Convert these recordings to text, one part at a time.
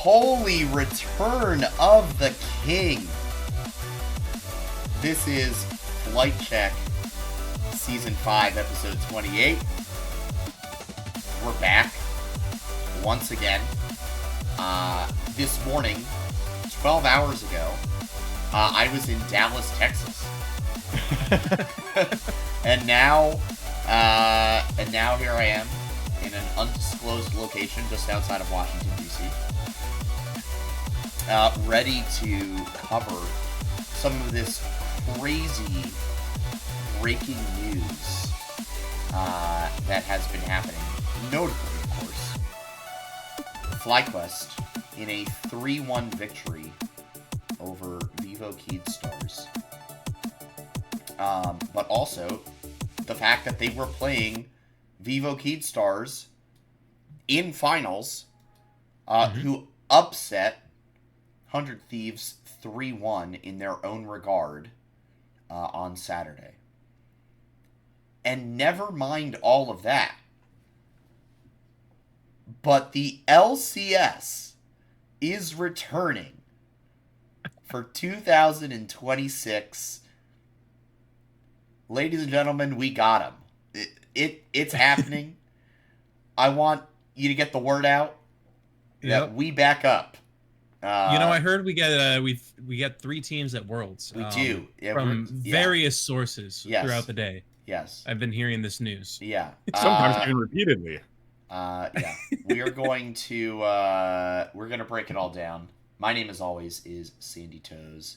holy return of the king. This is Flight Check, Season 5, Episode 28. We're back once again. This morning, 12 hours ago, I was in Dallas, Texas. and now here I am in an undisclosed location just outside of Washington, D.C. Ready to cover some of this crazy breaking news that has been happening. Notably, of course, FLYQUEST in a 3-1 victory over Vivo Keydstars. But also the fact that they were playing Vivo Keydstars in finals, who upset 100 Thieves 3-1 in their own regard on Saturday. And never mind all of that, but the LCS is returning for 2026. Ladies and gentlemen, we got him. It's happening. I want you to get the word out that we back up. I heard we get 3 teams at Worlds. We do. From various sources throughout the day. Yes. I've been hearing this news. Yeah. Sometimes even repeatedly. Yeah. We are going to we're going to break it all down. My name, as always, is Sandy Toes.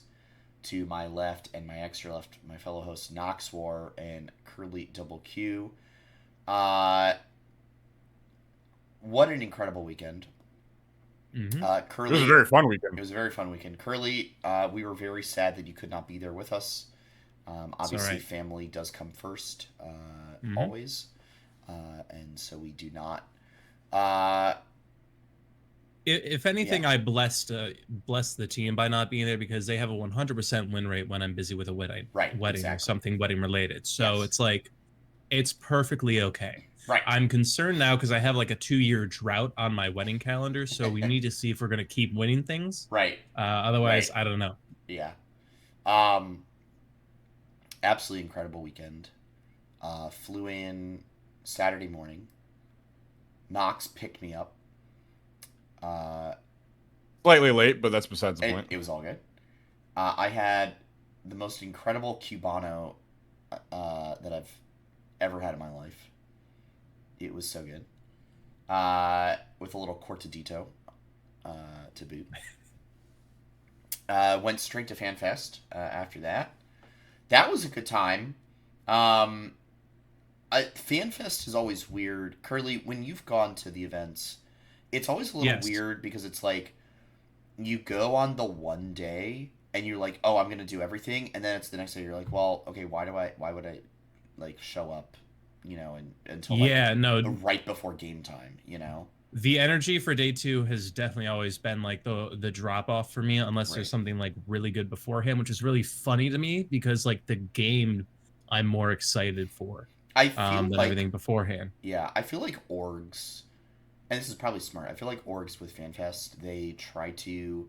To my left and my extra left, my fellow hosts Noxwar and Curly Double Q. What an incredible weekend. Curly, it was a very fun weekend. It was a very fun weekend. Curly, we were very sad that you could not be there with us. Obviously, family does come first, always. And so we do not. If anything, I blessed the team by not being there because they have a 100% win rate when I'm busy with a wedding, or something wedding related. So it's like, it's perfectly okay. Right. I'm concerned now because I have like a 2-year drought on my wedding calendar. So we need to see if we're going to keep winning things. Right. Otherwise, I don't know. Yeah. Absolutely incredible weekend. Flew in Saturday morning. Knox picked me up. Slightly late, but that's besides the point. It was all good. I had the most incredible Cubano that I've ever had in my life. It was so good. With a little cortadito to boot. Went straight to FanFest after that. That was a good time. FanFest is always weird. Curly, when you've gone to the events, it's always a little weird because it's like you go on the one day and you're like, oh, I'm going to do everything. And then it's the next day you're like, well, okay, why would I like show up, until right before game time, The energy for day 2 has definitely always been like the drop off for me, unless there's something like really good beforehand, which is really funny to me because like the game I'm more excited for than everything beforehand. Yeah, I feel like orgs, and this is probably smart, I feel like orgs with FanFest, they try to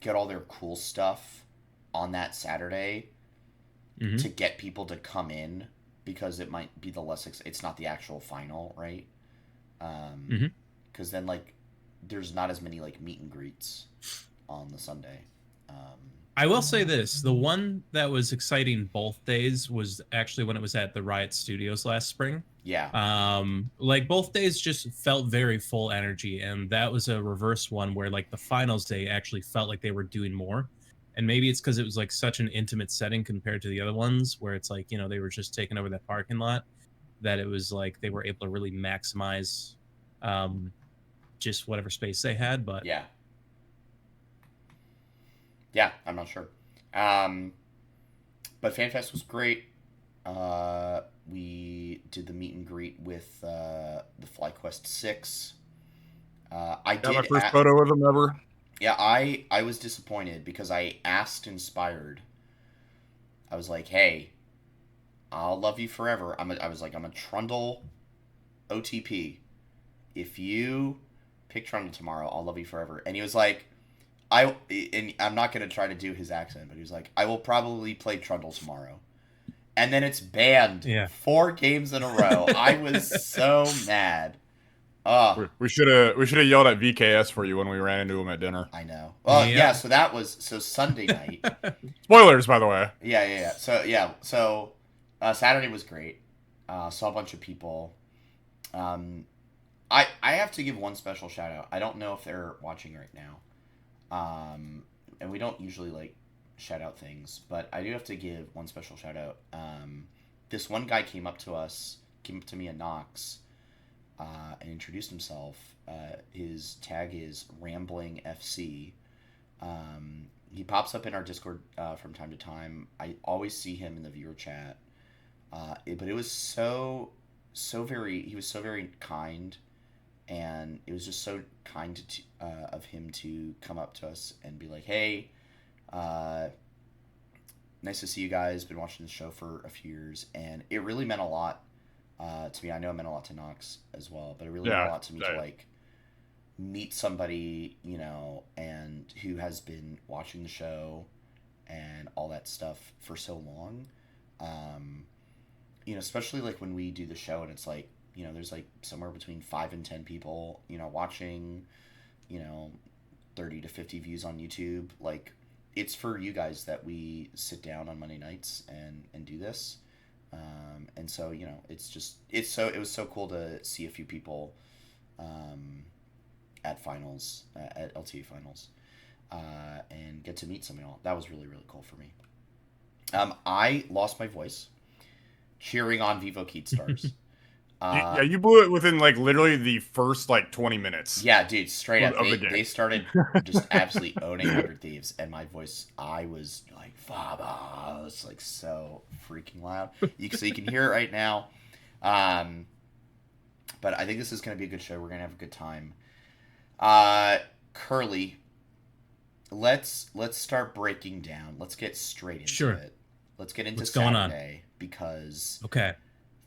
get all their cool stuff on that Saturday to get people to come in because it might be the less it's not the actual final, right? Because then like there's not as many like meet and greets on the Sunday. I will say this, the one that was exciting both days was actually when it was at the Riot Studios last spring. Yeah. Like both days just felt very full energy, and that was a reverse one where like the finals day actually felt like they were doing more. And maybe it's because it was like such an intimate setting compared to the other ones where it's like, they were just taking over that parking lot, that it was like they were able to really maximize just whatever space they had. But yeah, I'm not sure. But FanFest was great. We did the meet and greet with the FlyQuest 6. I got my first photo with them ever. Yeah, I was disappointed because I asked Inspired. I was like, hey, I'll love you forever. I'm a Trundle OTP. If you pick Trundle tomorrow. I'll love you forever. And he was like, and I'm not going to try to do his accent, but he was like, I will probably play Trundle tomorrow. And then it's banned 4 games in a row. I was so mad. We should have yelled at VKS for you when we ran into him at dinner. I know. Well, yeah. So that was Sunday night. Spoilers, by the way. Yeah. So Saturday was great. Saw a bunch of people. I have to give one special shout out. I don't know if they're watching right now. And we don't usually like shout out things, but I do have to give one special shout out. This one guy came up to me at Knox, and introduced himself. His tag is Rambling FC. He pops up in our Discord from time to time. I always see him in the viewer chat. But it was he was so very kind, and it was just so kind of him to come up to us and be like, hey, nice to see you guys. Been watching this show for a few years, and it really meant a lot to me. I know it meant a lot to Knox as well, but it really meant a lot to me to like meet somebody, you know, and who has been watching the show and all that stuff for so long. You know, especially like when we do the show and it's like, you know, there's like somewhere between 5 and 10 people, you know, watching, you know, 30 to 50 views on YouTube. Like, it's for you guys that we sit down on Monday nights and do this. And so, you know, it was so cool to see a few people at finals, at LTA finals, and get to meet some of y'all. That was really, really cool for me. I lost my voice cheering on Vivo Keatstars. Yeah, you blew it within like literally the first like 20 minutes. Yeah, dude, straight up. They started just absolutely owning 100 Thieves, and my voice, I was like, Faba. I was like so freaking loud. So you can hear it right now. But I think this is going to be a good show. We're going to have a good time. Curly, let's start breaking down. Let's get straight into it. Let's get into Saturday because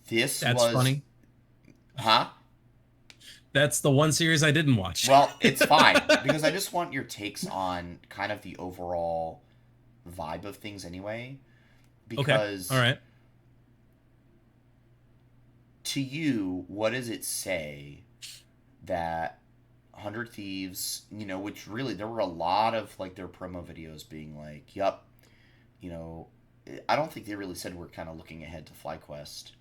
that's funny. Huh? That's the one series I didn't watch. Well, it's fine because I just want your takes on kind of the overall vibe of things anyway. Because all right. To you, what does it say that 100 Thieves, you know, which really there were a lot of like their promo videos being like, yup, you know, I don't think they really said we're kind of looking ahead to FlyQuest.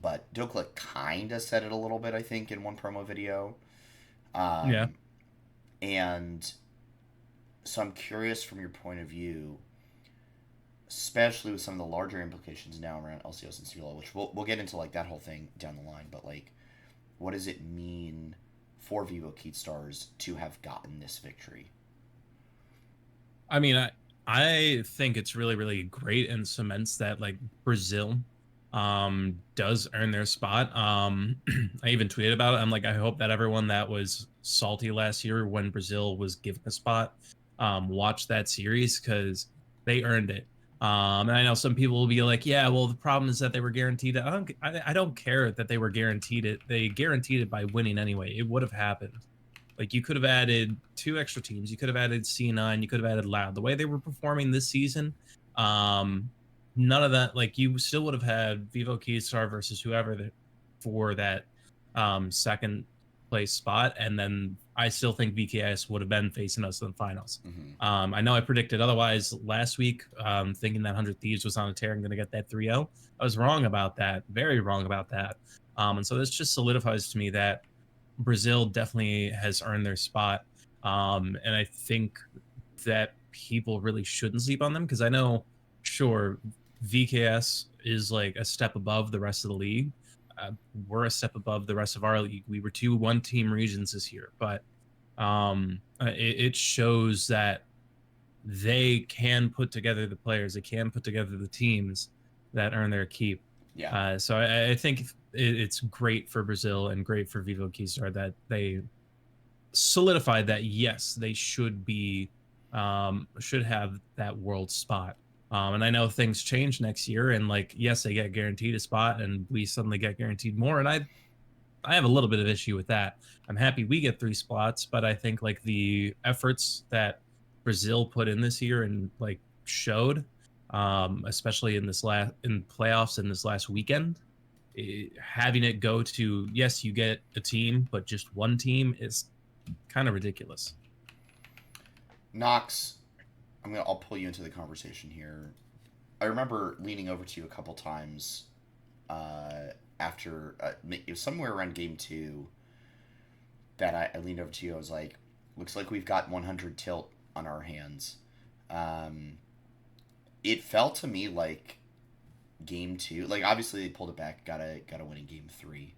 But Dokla kind of said it a little bit, I think, in one promo video. And so I'm curious from your point of view, especially with some of the larger implications now around LCS and CLO, which we'll get into like that whole thing down the line. But like, what does it mean for Vivo Keatstars to have gotten this victory? I mean, I think it's really, really great and cements that like Brazil does earn their spot. I even tweeted about it. I'm like, I hope that everyone that was salty last year when Brazil was given a spot watched that series because they earned it. And I know some people will be like, yeah, well, the problem is that they were guaranteed it. I don't care that they were guaranteed it. They guaranteed it by winning anyway. It would have happened. Like, you could have added 2 extra teams. You could have added C9. You could have added Loud. The way they were performing this season, none of that. Like, you still would have had Vivo Keystar versus whoever for that second place spot. And then I still think VKS would have been facing us in the finals. Mm-hmm. I know I predicted otherwise last week, thinking that 100 Thieves was on a tear and going to get that 3-0. I was wrong about that. Very wrong about that. And so this just solidifies to me that Brazil definitely has earned their spot. And I think that people really shouldn't sleep on them because I know, sure, VKS is like a step above the rest of the league. We're a step above the rest of our league. We were 2 one-team regions this year, but it shows that they can put together the players, they can put together the teams that earn their keep. Yeah. So I think it's great for Brazil and great for Vivo Keystar that they solidified that, yes, they should have that world spot. And I know things change next year, and like, yes, they get guaranteed a spot, and we suddenly get guaranteed more. And I have a little bit of issue with that. I'm happy we get 3 spots, but I think like the efforts that Brazil put in this year and like showed, especially in playoffs in this last weekend, having it go to, yes, you get a team, but just one team is kind of ridiculous. Knox, I'll pull you into the conversation here. I remember leaning over to you a couple times after it was somewhere around game 2 that I leaned over to you. I was like, looks like we've got 100 tilt on our hands. It felt to me like game 2, like obviously they pulled it back, gotta win in game 3,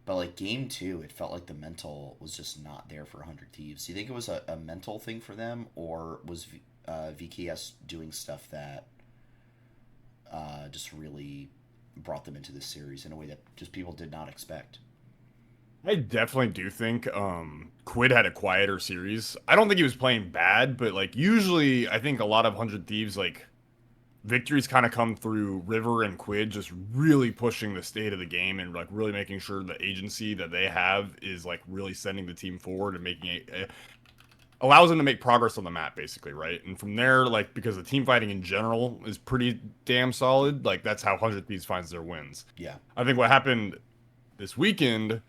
but like game 2, it felt like the mental was just not there for 100 Thieves. Do you think it was a mental thing for them, or was VKS doing stuff that just really brought them into this series in a way that just people did not expect? I definitely do think Quid had a quieter series. I don't think he was playing bad, but like usually I think a lot of 100 Thieves like victories kind of come through River and Quid just really pushing the state of the game and like really making sure the agency that they have is like really sending the team forward and making it allows them to make progress on the map basically, right? And from there, like because the team fighting in general is pretty damn solid, like that's how 100 Thieves finds their wins. Yeah. I think what happened this weekend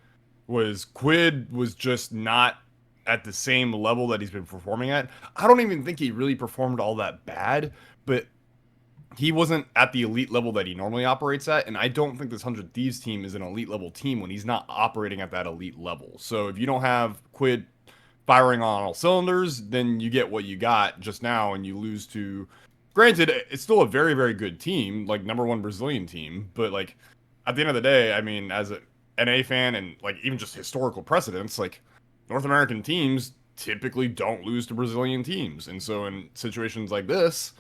was Quid was just not at the same level that he's been performing at. I don't even think he really performed all that bad, but he wasn't at the elite level that he normally operates at, and I don't think this 100 Thieves team is an elite level team when he's not operating at that elite level. So if you don't have Quid firing on all cylinders, then you get what you got just now, and you lose to, granted, it's still a very, very good team, like #1 Brazilian team, but like at the end of the day, I mean, as an NA fan and like even just historical precedents, like North American teams typically don't lose to Brazilian teams, and so in situations like this,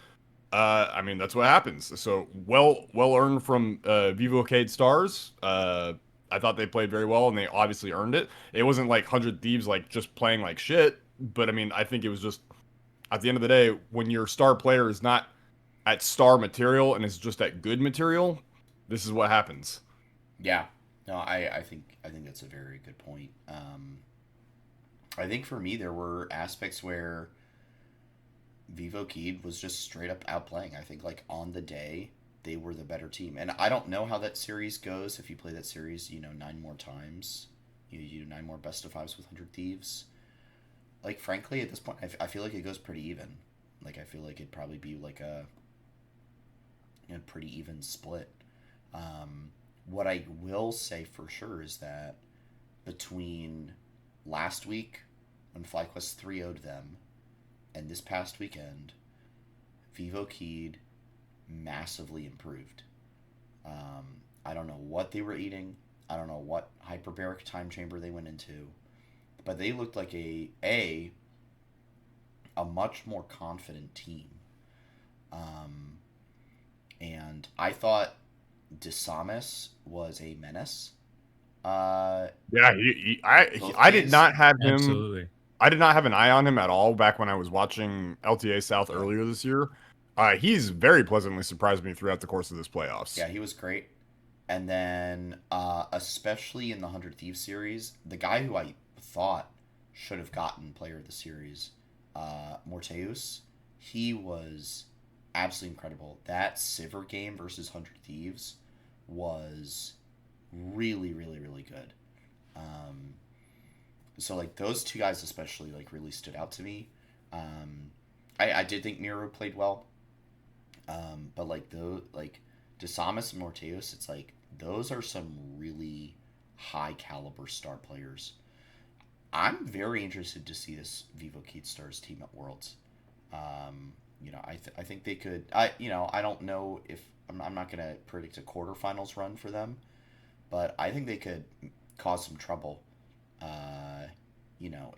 I mean, that's what happens. So well earned from Vivocade Stars. I thought they played very well, and they obviously earned it. It wasn't like 100 Thieves like just playing like shit, but I mean, I think it was just at the end of the day, when your star player is not at star material and is just at good material, this is what happens. Yeah. No, I think that's a very good point. I think for me there were aspects where Vivo Keed was just straight up outplaying. I think like on the day they were the better team, and I don't know how that series goes. If you play that series, 9 more times, you do 9 more best of 5s with 100 Thieves. Like frankly, at this point, I feel like it goes pretty even. Like I feel like it'd probably be like a pretty even split. What I will say for sure is that between last week when FlyQuest 3-0'd them and this past weekend, Vivo Keed massively improved. I don't know what they were eating. I don't know what hyperbaric time chamber they went into, but they looked like a much more confident team. And I thought DeSamus was a menace. Yeah, I did not have him. Absolutely. I did not have an eye on him at all back when I was watching LTA South earlier this year. He's very pleasantly surprised me throughout the course of this playoffs. Yeah, he was great. And then, especially in the 100 Thieves series, the guy who I thought should have gotten Player of the Series, Morteus, he was absolutely incredible. That Sivir game versus 100 Thieves was really, really, really good. So like those two guys especially like really stood out to me. I did think Miro played well, but like DeSamus and Morteus, it's like those are some really high caliber star players. I'm very interested to see this Vivo Keat Stars team at Worlds. I think they could. I don't know if I'm not gonna predict a quarterfinals run for them, but I think they could cause some trouble.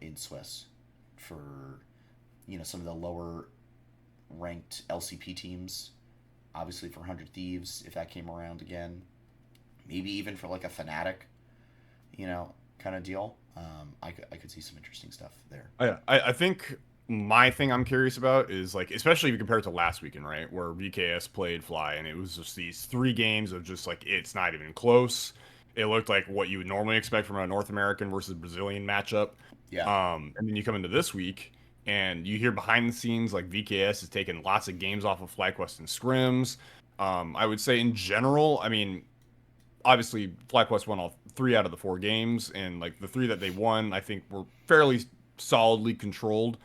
In Swiss for some of the lower ranked LCP teams. Obviously for 100 Thieves, if that came around again, maybe even for like a Fnatic, kind of deal. I could see some interesting stuff there. I think my thing I'm curious about is like, especially if you compare it to last weekend, right, where VKS played Fly, and it was just these 3 games of just like it's not even close. It looked like what you would normally expect from a North American versus Brazilian matchup. Yeah. And then you come into this week and you hear behind the scenes like VKS is taking lots of games off of FlyQuest and scrims. I would say in general, I mean, obviously FlyQuest won all 3 out of the 4 games, and like the 3 that they won, I think were fairly solidly controlled.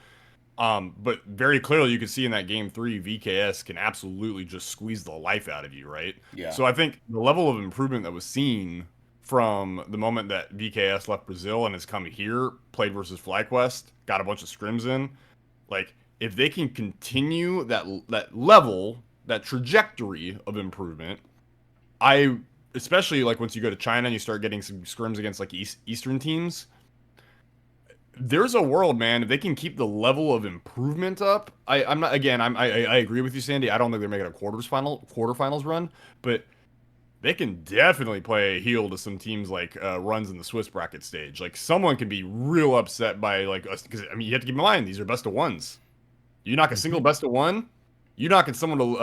But very clearly you can see in that game 3, VKS can absolutely just squeeze the life out of you, right? Yeah. So I think the level of improvement that was seen from the moment that VKS left Brazil and has come here, played versus FlyQuest, got a bunch of scrims in, like if they can continue that level, that trajectory of improvement, I especially like once you go to China and you start getting some scrims against like Eastern teams, there's a world, man. If they can keep the level of improvement up, I'm not. Again, I agree with you, Sandy. I don't think they're making a quarterfinals run, but they can definitely play heel to some teams like runs in the Swiss bracket stage. Like someone can be real upset by like us because I mean you have to keep in mind these are best of ones. You knock a single best of one, you knocking someone to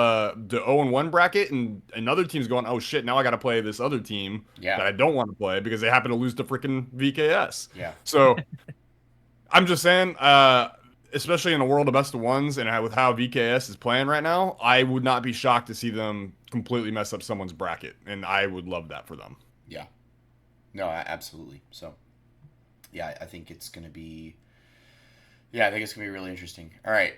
the 0-1 bracket, and another team's going, oh shit, now I got to play this other team that I don't want to play because they happen to lose to freaking VKS. Yeah. So. I'm just saying, especially in a world of best of ones and with how VKS is playing right now, I would not be shocked to see them completely mess up someone's bracket, and I would love that for them. Yeah. No, absolutely. So, yeah, I think it's going to be... Yeah, I think it's going to be really interesting. All right.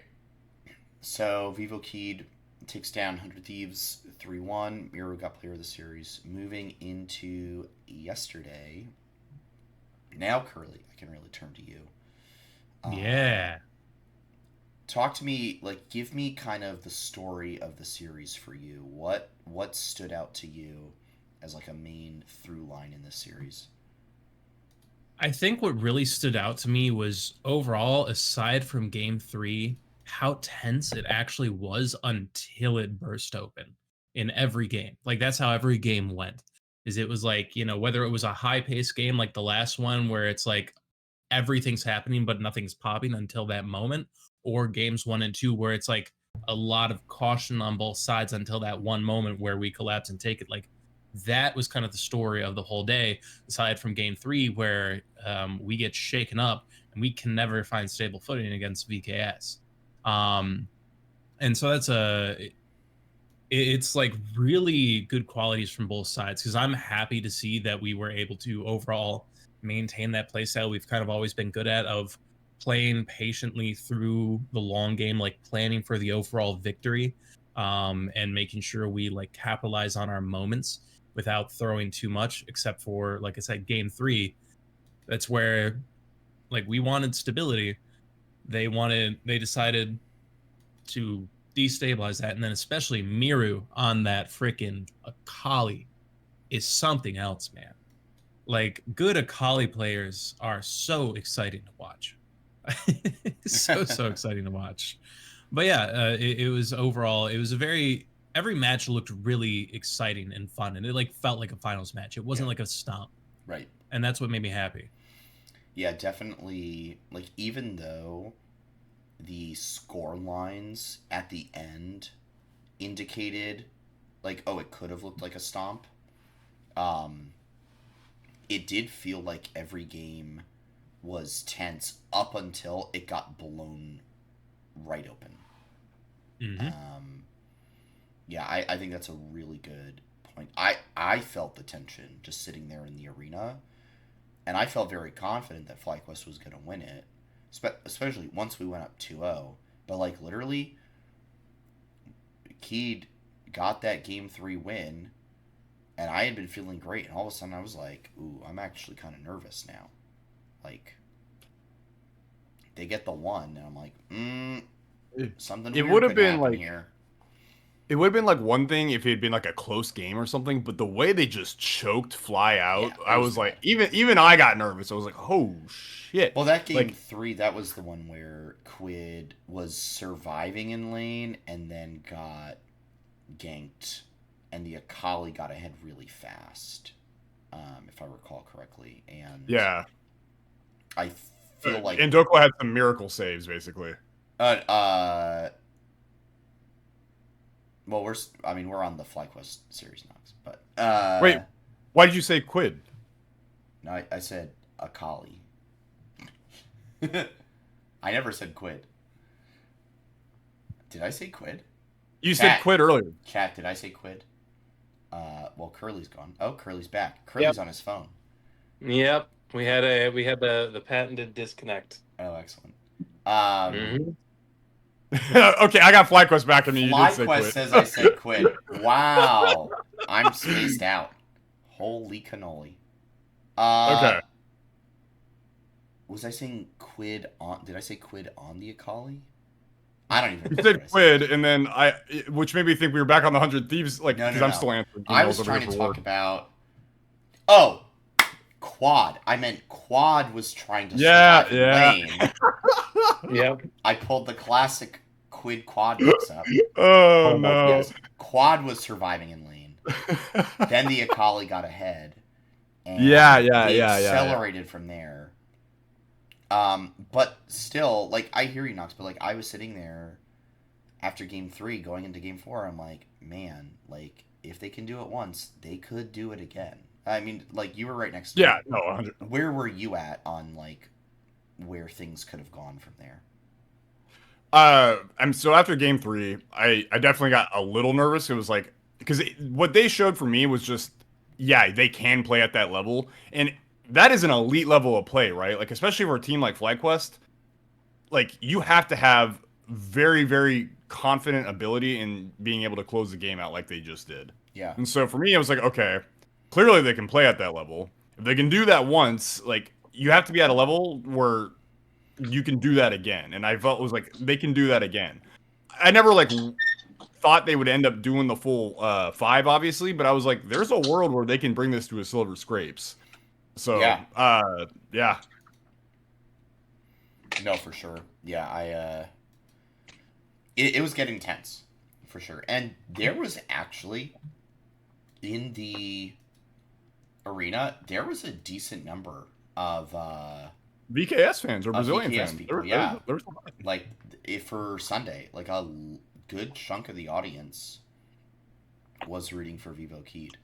So, Vivo Keed takes down 100 Thieves 3-1. Miro got player of the series. Moving into yesterday. Now, Curly, I can really turn to you. Yeah. Talk to me, like, give me kind of the story of the series for you. What stood out to you as like a main through line in this series? I think what really stood out to me was overall, aside from game 3, how tense it actually was until it burst open in every game. Like that's how every game went. Is it was like, you know, whether it was a high paced game like the last one where it's like everything's happening but nothing's popping until that moment, or games 1 and 2 where it's like a lot of caution on both sides until that one moment where we collapse and take it. Like that was kind of the story of the whole day, aside from game 3 where we get shaken up and we can never find stable footing against VKS. And so that's it's like really good qualities from both sides, because I'm happy to see that we were able to overall maintain that play style we've kind of always been good at, of playing patiently through the long game, like planning for the overall victory, and making sure we like capitalize on our moments without throwing too much, except for, like I said, game 3. That's where like we wanted stability. They decided to destabilize that, and then especially Miru on that freaking Akali is something else, man. Like good Akali players are so exciting to watch. So exciting to watch. But yeah, it was overall, it was a very, every match looked really exciting and fun, and it like felt like a finals match. It wasn't like a stomp, Right. and that's what made me happy. Yeah, definitely. Like, even though the score lines at the end indicated, like, oh, it could have looked like a stomp, it did feel like every game was tense up until it got blown right open. Yeah, I think that's a really good point. I felt the tension just sitting there in the arena, and I felt very confident that FlyQuest was going to win it, especially once we went up 2-0. But, like, literally, Keed got that Game 3 win, and I had been feeling great, and all of a sudden I was like, ooh, I'm actually kind of nervous now. Like, they get the 1, and I'm like, something It weird would have could been happen like here. it would have been like one thing if it had been like a close game or something, but the way they just choked Fly out, Yeah, I was like, even I got nervous. I was like, oh shit. Well, that game Like, 3, that was the one where Quid was surviving in lane and then got ganked, and the Akali got ahead really fast, if I recall correctly. And yeah. I feel like And Dokla had some miracle saves, basically. well, we're on the FlyQuest series now, but Wait, Why did you say Quid? No, I said Akali. I never said Quid. Did I say Quid? You said Quid earlier. Chat, did I say Quid? Well, Curly's gone. Oh, Curly's back. Curly's on his phone. Yep. We had the patented disconnect. Oh, excellent. Okay, I got FlyQuest back and you did say FlyQuest Quid. says I said Quid. Wow. I'm spaced out. Holy cannoli. Okay. Was I saying Quid on... Did I say Quid on the Akali? I don't even You said Quid, and then which made me think we were back on the 100 Thieves, like, because I'm still answering. I was trying to talk about... Oh! Quad. I meant Quad was trying to survive in lane. Yep. I pulled the classic Quid Quad mix up. Oh, no. Yes. Quad was surviving in lane. Then the Akali got ahead. And they accelerated from there. But still, like, I hear you, Nox, but, like, I was sitting there after game 3 going into game 4. I'm like, man, like, if they can do it once, they could do it again. I mean, like, you were right next to me. 100. Where were you at on, like, where things could have gone from there? So after game 3, I definitely got a little nervous. It was like, because what they showed for me was just, they can play at that level. And that is an elite level of play, right? Like, especially for a team like FlyQuest, like, you have to have very, very confident ability in being able to close the game out like they just did. Yeah. And so for me, I was like, okay, clearly they can play at that level. If they can do that once, like, you have to be at a level where you can do that again. And I felt it was like, they can do that again. I never, like, thought they would end up doing the full 5, obviously, but I was like, there's a world where they can bring this to a Silver Scrapes. So, yeah. No, for sure. Yeah, it was getting tense, for sure. And there was actually, in the arena, there was a decent number of... VKS fans or Brazilian VKS fans. People, there was like, for Sunday, like, a good chunk of the audience was rooting for Vivo Keed.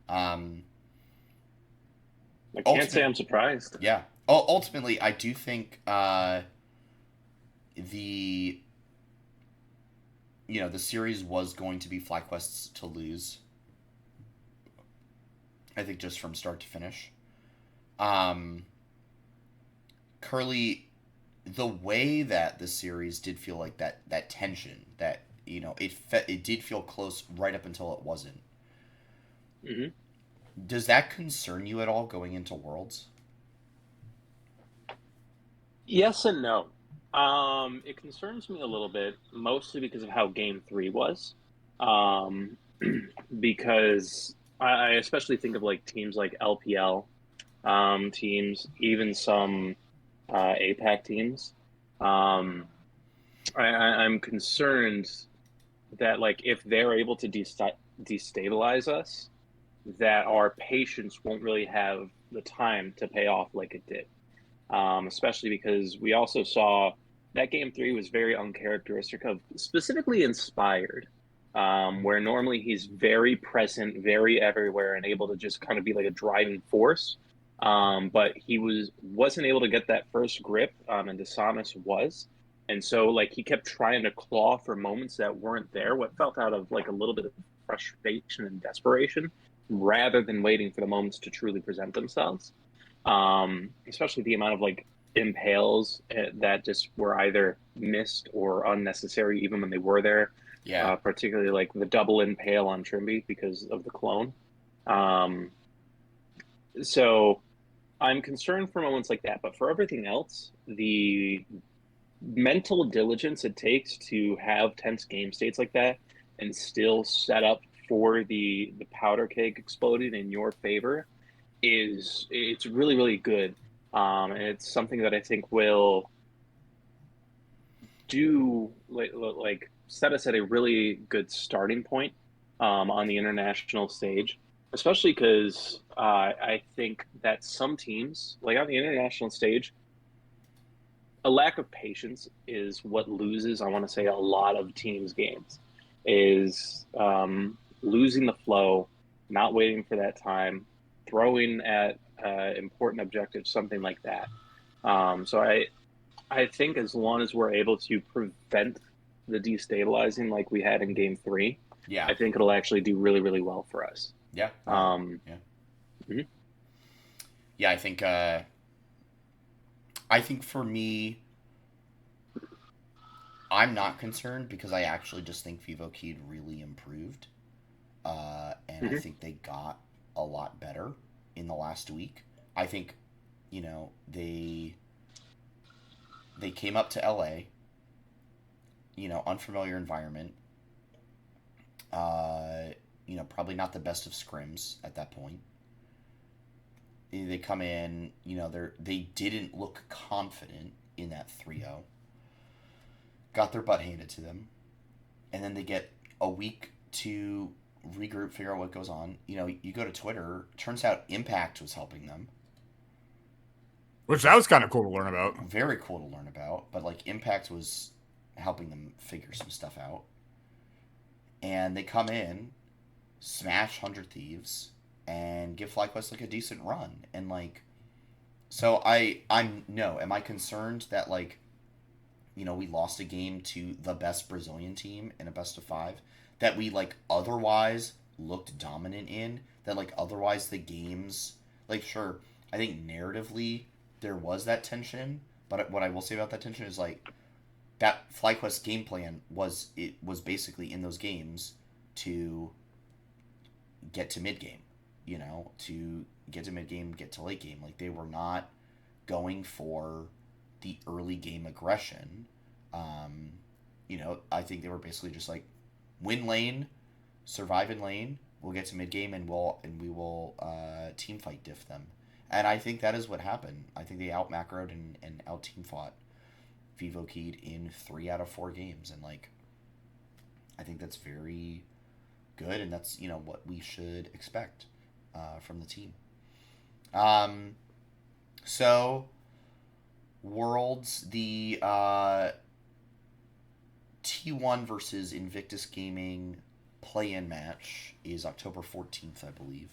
I can't say I'm surprised. Yeah. Ultimately, I do think the series was going to be FlyQuest's to lose. I think just from start to finish. Curly, the way that the series did feel like that tension, that, it did feel close right up until it wasn't. Mm-hmm. Does that concern you at all going into Worlds? Yes and no. It concerns me a little bit, mostly because of how Game 3 was. Because I especially think of, like, teams like LPL teams, even some APAC teams. I'm concerned that, like, if they're able to destabilize us, that our patience won't really have the time to pay off like it did. Especially because we also saw that Game 3 was very uncharacteristic of specifically Inspired, where normally he's very present, very everywhere, and able to just kind of be like a driving force. But he wasn't able to get that first grip, and Desanis was. And so, like, he kept trying to claw for moments that weren't there, what felt out of, like, a little bit of frustration and desperation, rather than waiting for the moments to truly present themselves. Especially the amount of, like, impales that just were either missed or unnecessary even when they were there. Yeah. Particularly, like, the double impale on Trimby because of the clone. So I'm concerned for moments like that, but for everything else, the mental diligence it takes to have tense game states like that and still set up for the powder keg exploding in your favor it's really, really good. And it's something that I think will do like set us at a really good starting point on the international stage, especially because I think that some teams, like on the international stage, a lack of patience is what loses, I want to say, a lot of teams' games, is losing the flow, not waiting for that time, throwing at important objectives, something like that. So I think as long as we're able to prevent the destabilizing like we had in Game 3, Yeah. I think it'll actually do really, really well for us. Yeah. Yeah. Mm-hmm. Yeah, I think for me, I'm not concerned because I actually just think Vivo Keyed really improved. And I think they got a lot better in the last week. I think, they came up to LA, unfamiliar environment. Probably not the best of scrims at that point. They come in, they didn't look confident in that 3-0. Got their butt handed to them. And then they get a week to regroup, figure out what goes on. You go to Twitter, turns out Impact was helping them. Which that was kind of cool to learn about. Very cool to learn about, but Impact was helping them figure some stuff out. And they come in, smash 100 Thieves, and give FlyQuest a decent run. And so am I concerned that we lost a game to the best Brazilian team in a best of 5 that we otherwise looked dominant in, that otherwise the games, sure, I think narratively there was that tension, but what I will say about that tension is that FlyQuest game plan was basically in those games to get to mid game, to get to mid game, get to late game. They were not going for the early game aggression. I think they were basically just win lane, survive in lane. We'll get to mid game and we will team fight diff them. And I think that is what happened. I think they out macroed and out team fought Vivo Keyed in 3 out of 4 games, and I think that's very good, and that's what we should expect from the team. So Worlds, the T1 versus Invictus Gaming play-in match is October 14th, I believe.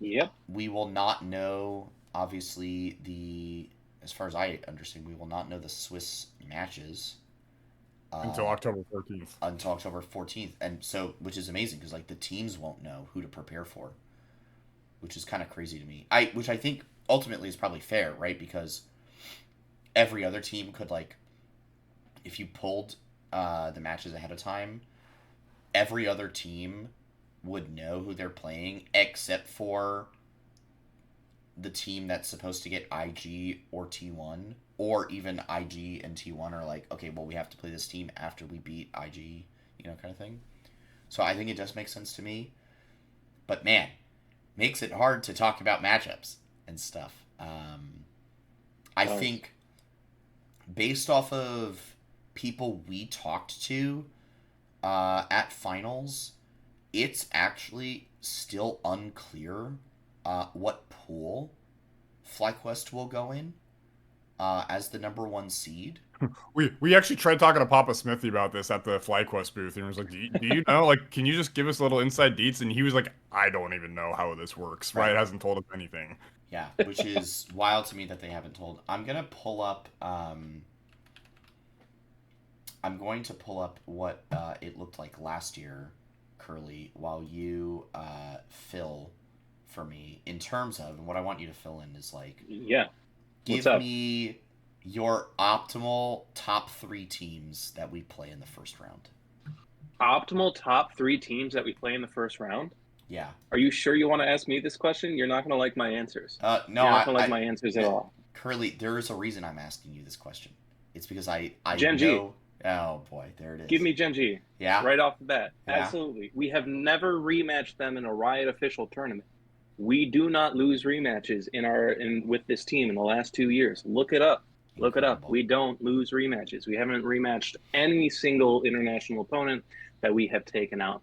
Yep. We will not know, obviously, as far as I understand, we will not know the Swiss matches until October 14th. Until October 14th, and so, which is amazing because the teams won't know who to prepare for, which is kind of crazy to me. Which I think ultimately is probably fair, right? Because every other team could if you pulled the matches ahead of time, every other team would know who they're playing except for the team that's supposed to get IG or T1, or even IG and T1 are okay, well, we have to play this team after we beat IG, kind of thing. So I think it does make sense to me. But man, makes it hard to talk about matchups and stuff. I think based off of people we talked to at finals, it's actually still unclear what pool FlyQuest will go in as the number 1 seed. We actually tried talking to Papa Smithy about this at the FlyQuest booth, and he was like, do you know, can you just give us a little inside deets? And he was like, I don't even know how this works. Right? It hasn't told us anything. Yeah, which is wild to me that they haven't told. I'm going to pull up what it looked like last year, Curly, while you fill for me in terms of, and what I want you to fill in is give me your optimal top 3 teams that we play in the first round. Optimal top 3 teams that we play in the first round? Yeah. Are you sure you want to ask me this question? You're not going to like my answers. No, you're not going to like my answers at all. Curly, there is a reason I'm asking you this question. It's because I Gen know. G. Oh boy, there it is. Give me Gen G. Yeah. Right off the bat. Yeah. Absolutely. We have never rematched them in a Riot official tournament. We do not lose rematches with this team in the last 2 years. Look it up. Look it up. We don't lose rematches. We haven't rematched any single international opponent that we have taken out,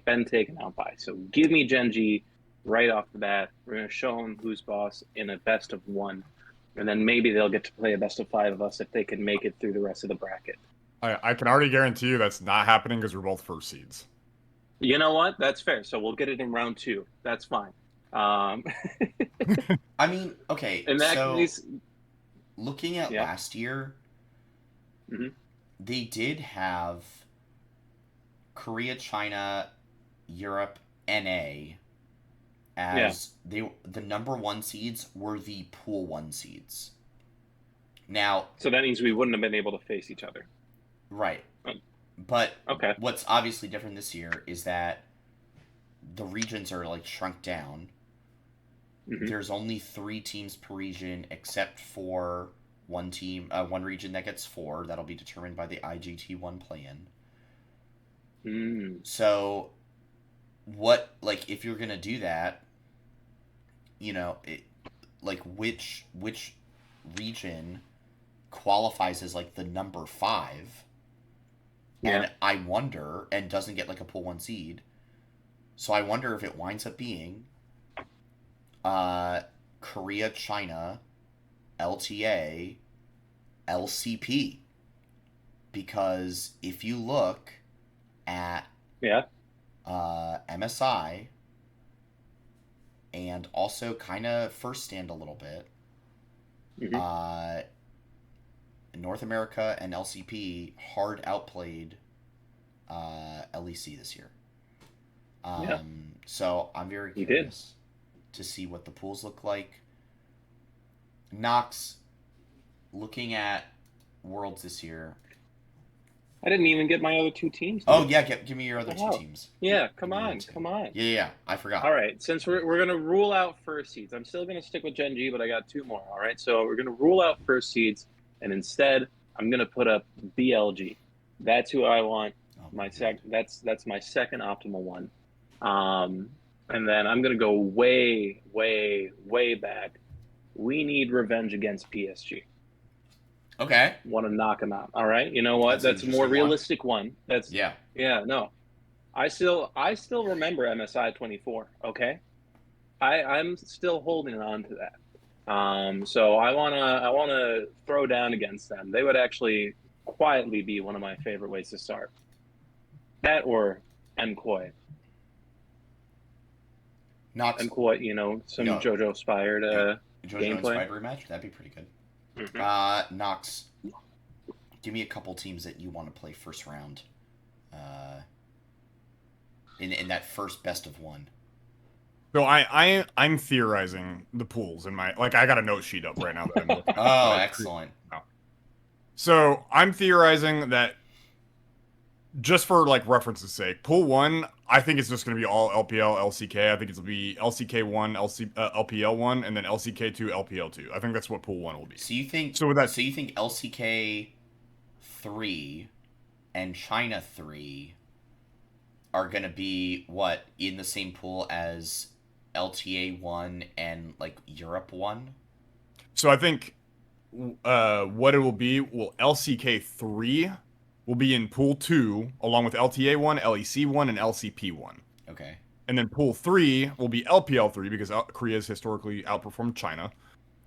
been taken out by. So give me Gen G right off the bat. We're going to show them who's boss in a best of 1. And then maybe they'll get to play a best of 5 of us if they can make it through the rest of the bracket. I can already guarantee you that's not happening because we're both first seeds. You know what? That's fair. So we'll get it in round 2. That's fine. Um, I mean, okay, in that so case, looking at yeah. last year, Mhm. they did have Korea, China, Europe, NA Yeah. as the number one seeds were the pool one seeds. Now, So that means we wouldn't have been able to face each other. right, Um, but Okay. what's obviously different this year is that the regions are like shrunk down. Hmm. There's only 3 teams per region, except for one region that gets 4. That'll be determined by the IGT1 play-in. Mm. So, what like if you're gonna do that, like which region qualifies as like the number 5, Yeah. and I wonder, and doesn't get like a pool one seed. So I wonder if it winds up being uh, Korea, China, LTA, LCP. Because if you look at Yeah. MSI and also kind of first stand a little bit, Hmm. uh, North America and LCP hard outplayed LEC this year. Yeah. So I'm very We did. curious to see what the pools look like. Knox, looking at Worlds this year. I didn't even get my other 2 teams. Oh Dude. yeah, give me your other Wow. 2 teams. Yeah. Give Come me your other on. 2. Come on. Yeah, I forgot. All right. Since we're gonna rule out first seeds, I'm still gonna stick with Gen G, but I got 2 more. All right. So we're gonna rule out first seeds, and instead I'm gonna put up BLG. That's who I want. Oh, My God. That's my second optimal one. And then I'm gonna go way, way, way back. We need revenge against PSG. Okay. Want to knock them out. All right. You know what? That's an That's a more interesting one. realistic one. That's Yeah. Yeah. No, I still remember MSI 24. Okay. I'm still holding on to that. So I wanna throw down against them. They would actually quietly be one of my favorite ways to start. That or MKOI. Knox. MKOI, some No. JoJo inspired JoJo gameplay. inspired rematch. That'd be pretty good. Mhm. Knox, give me a couple teams that you want to play first round. In that first best of one. So I'm theorizing the pools in my I got a note sheet up right now that I'm looking at. Oh, excellent. So I'm theorizing that just for reference's sake, pool 1, I think it's just going to be all LPL, LCK. I think it'll be LCK1, LPL1, and then LCK2, LPL2. I think that's what pool 1 will be. So you think LCK 3 and China 3 are going to be what in the same pool as LTA 1 and Europe 1? So I think what it will be, LCK 3 will be in pool 2 along with LTA 1, LEC 1, and LCP 1. Okay. And then pool 3 will be LPL 3 because Korea has historically outperformed China.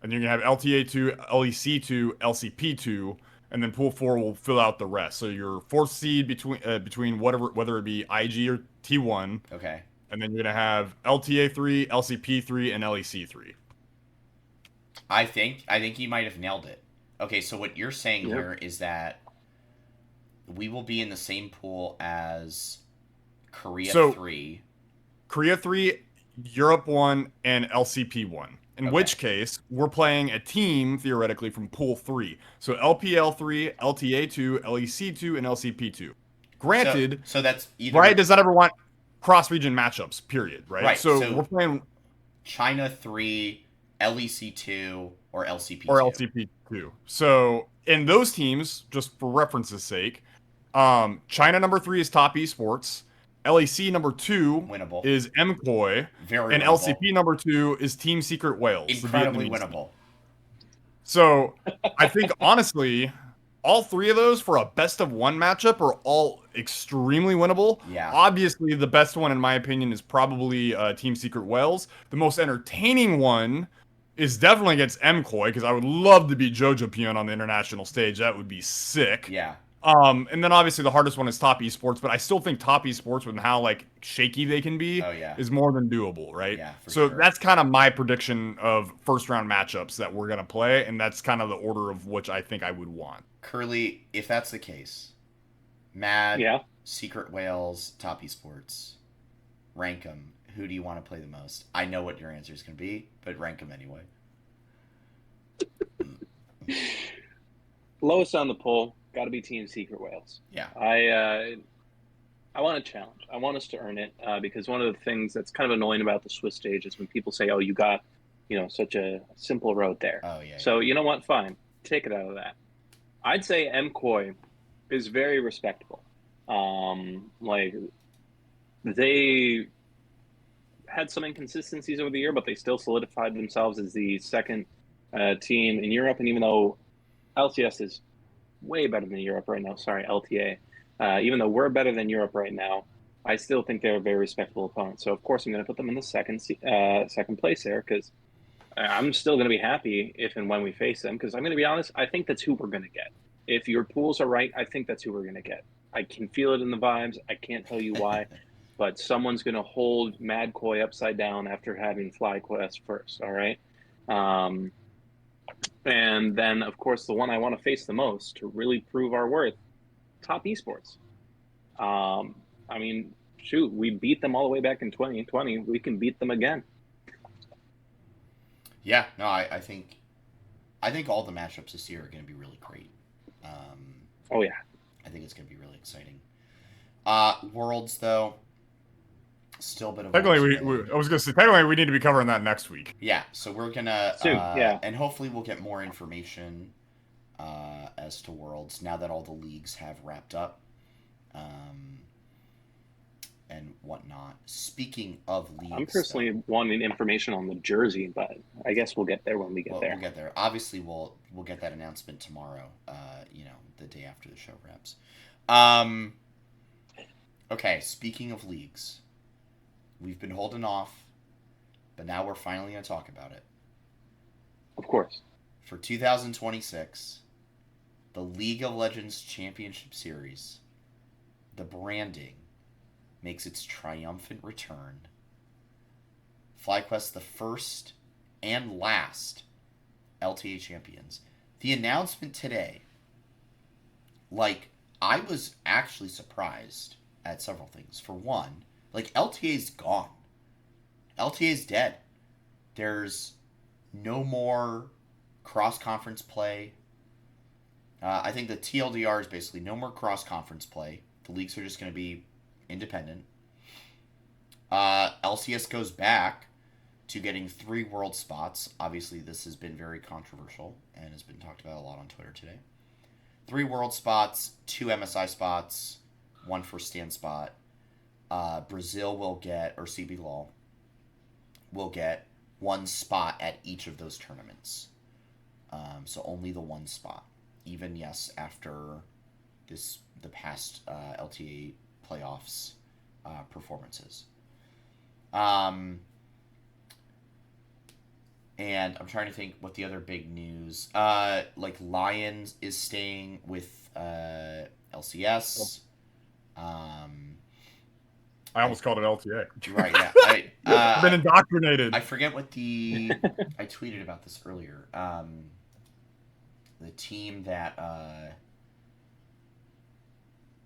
And you're going to have LTA 2, LEC 2, LCP 2, and then pool 4 will fill out the rest. So your 4th seed between whether it be IG or T1. Okay. And then you're going to have LTA 3, LCP 3, and LEC 3. I think you might have nailed it. Okay, so what you're saying here is that we will be in the same pool as Korea 3. Korea 3, Europe 1, and LCP 1. In which case, we're playing a team, theoretically, from pool 3. So LPL 3, LTA 2, LEC 2, and LCP 2. Granted, so that's either... Riot does not ever want cross-region matchups, period, right? Right, so we're playing... China 3, LEC 2, or LCP 2. Or LCP 2. So, in those teams, just for reference's sake, China number 3 is Top Esports. LEC number 2 winnable. Is MKOI. Very and winnable. LCP number 2 is Team Secret Wales. Incredibly winnable. So, I think, honestly, all 3 of those for a best of 1 matchup are all extremely winnable. Yeah. Obviously, the best one, in my opinion, is probably Team Secret Wales. The most entertaining one is definitely against MKOI, because I would love to beat JoJo Pion on the international stage. That would be sick. Yeah. And then obviously the hardest one is top esports, but I still think top esports with how like shaky they can be is more than doable, right? Yeah, so sure. That's kind of my prediction of first round matchups that we're gonna play, and that's kind of the order of which I think I would want. Curly, if that's the case, Mad, Yeah. Secret Whales, top esports, rank them. Who do you want to play the most? I know what your answer is going to be, but rank them anyway. Lowest on the poll, got to be Team Secret Whales. Yeah. I want a challenge. I want us to earn it because one of the things that's kind of annoying about the Swiss stage is when people say, "Oh, you got, such a simple road there." Oh yeah. So you know what? Fine, take it out of that. I'd say MCoy is very respectable. Like they had some inconsistencies over the year, but they still solidified themselves as the second team in Europe. And even though LCS is way better than Europe right now, sorry, LTA. Even though we're better than Europe right now, I still think they're a very respectable opponent. So of course I'm going to put them in the second place there because I'm still going to be happy if and when we face them. Because I'm going to be honest, I think that's who we're going to get. If your pools are right, I think that's who we're going to get. I can feel it in the vibes. I can't tell you why, but someone's going to hold Mad Koi upside down after having FlyQuest first. All right. And then, of course, the one I want to face the most to really prove our worth, top esports. I mean, shoot, we beat them all the way back in 2020. We can beat them again. Yeah, no, I think all the matchups this year are going to be really great. Oh yeah, I think it's going to be really exciting. Worlds though, still a bit of technically I was going to say technically we need to be covering that next week. Yeah, so we're gonna soon, yeah, and hopefully we'll get more information as to Worlds now that all the leagues have wrapped up. And whatnot. Speaking of leagues, I'm personally wanting information on the jersey, but I guess we'll get there when we get there. We'll get there. Obviously, we'll get that announcement tomorrow. The day after the show wraps. Okay. Speaking of leagues, we've been holding off, but now we're finally going to talk about it. Of course. For 2026, the League of Legends Championship Series, the branding makes its triumphant return. FlyQuest, the first and last LTA champions. The announcement today, I was actually surprised at several things. For one, LTA's gone. LTA's dead. There's no more cross-conference play. I think the TLDR is basically no more cross-conference play. The leagues are just going to be independent. LCS goes back to getting 3 world spots. Obviously, this has been very controversial and has been talked about a lot on Twitter today. 3 world spots, 2 MSI spots, 1 first stand spot. Brazil will get, or CB Law will get 1 spot at each of those tournaments. So only the 1 spot. Even, yes, after the past LTA playoffs performances. And I'm trying to think what the other big news. Lions is staying with LCS. I almost called it LTA. Right, yeah. I've been indoctrinated. I forget what I tweeted about this earlier. The team that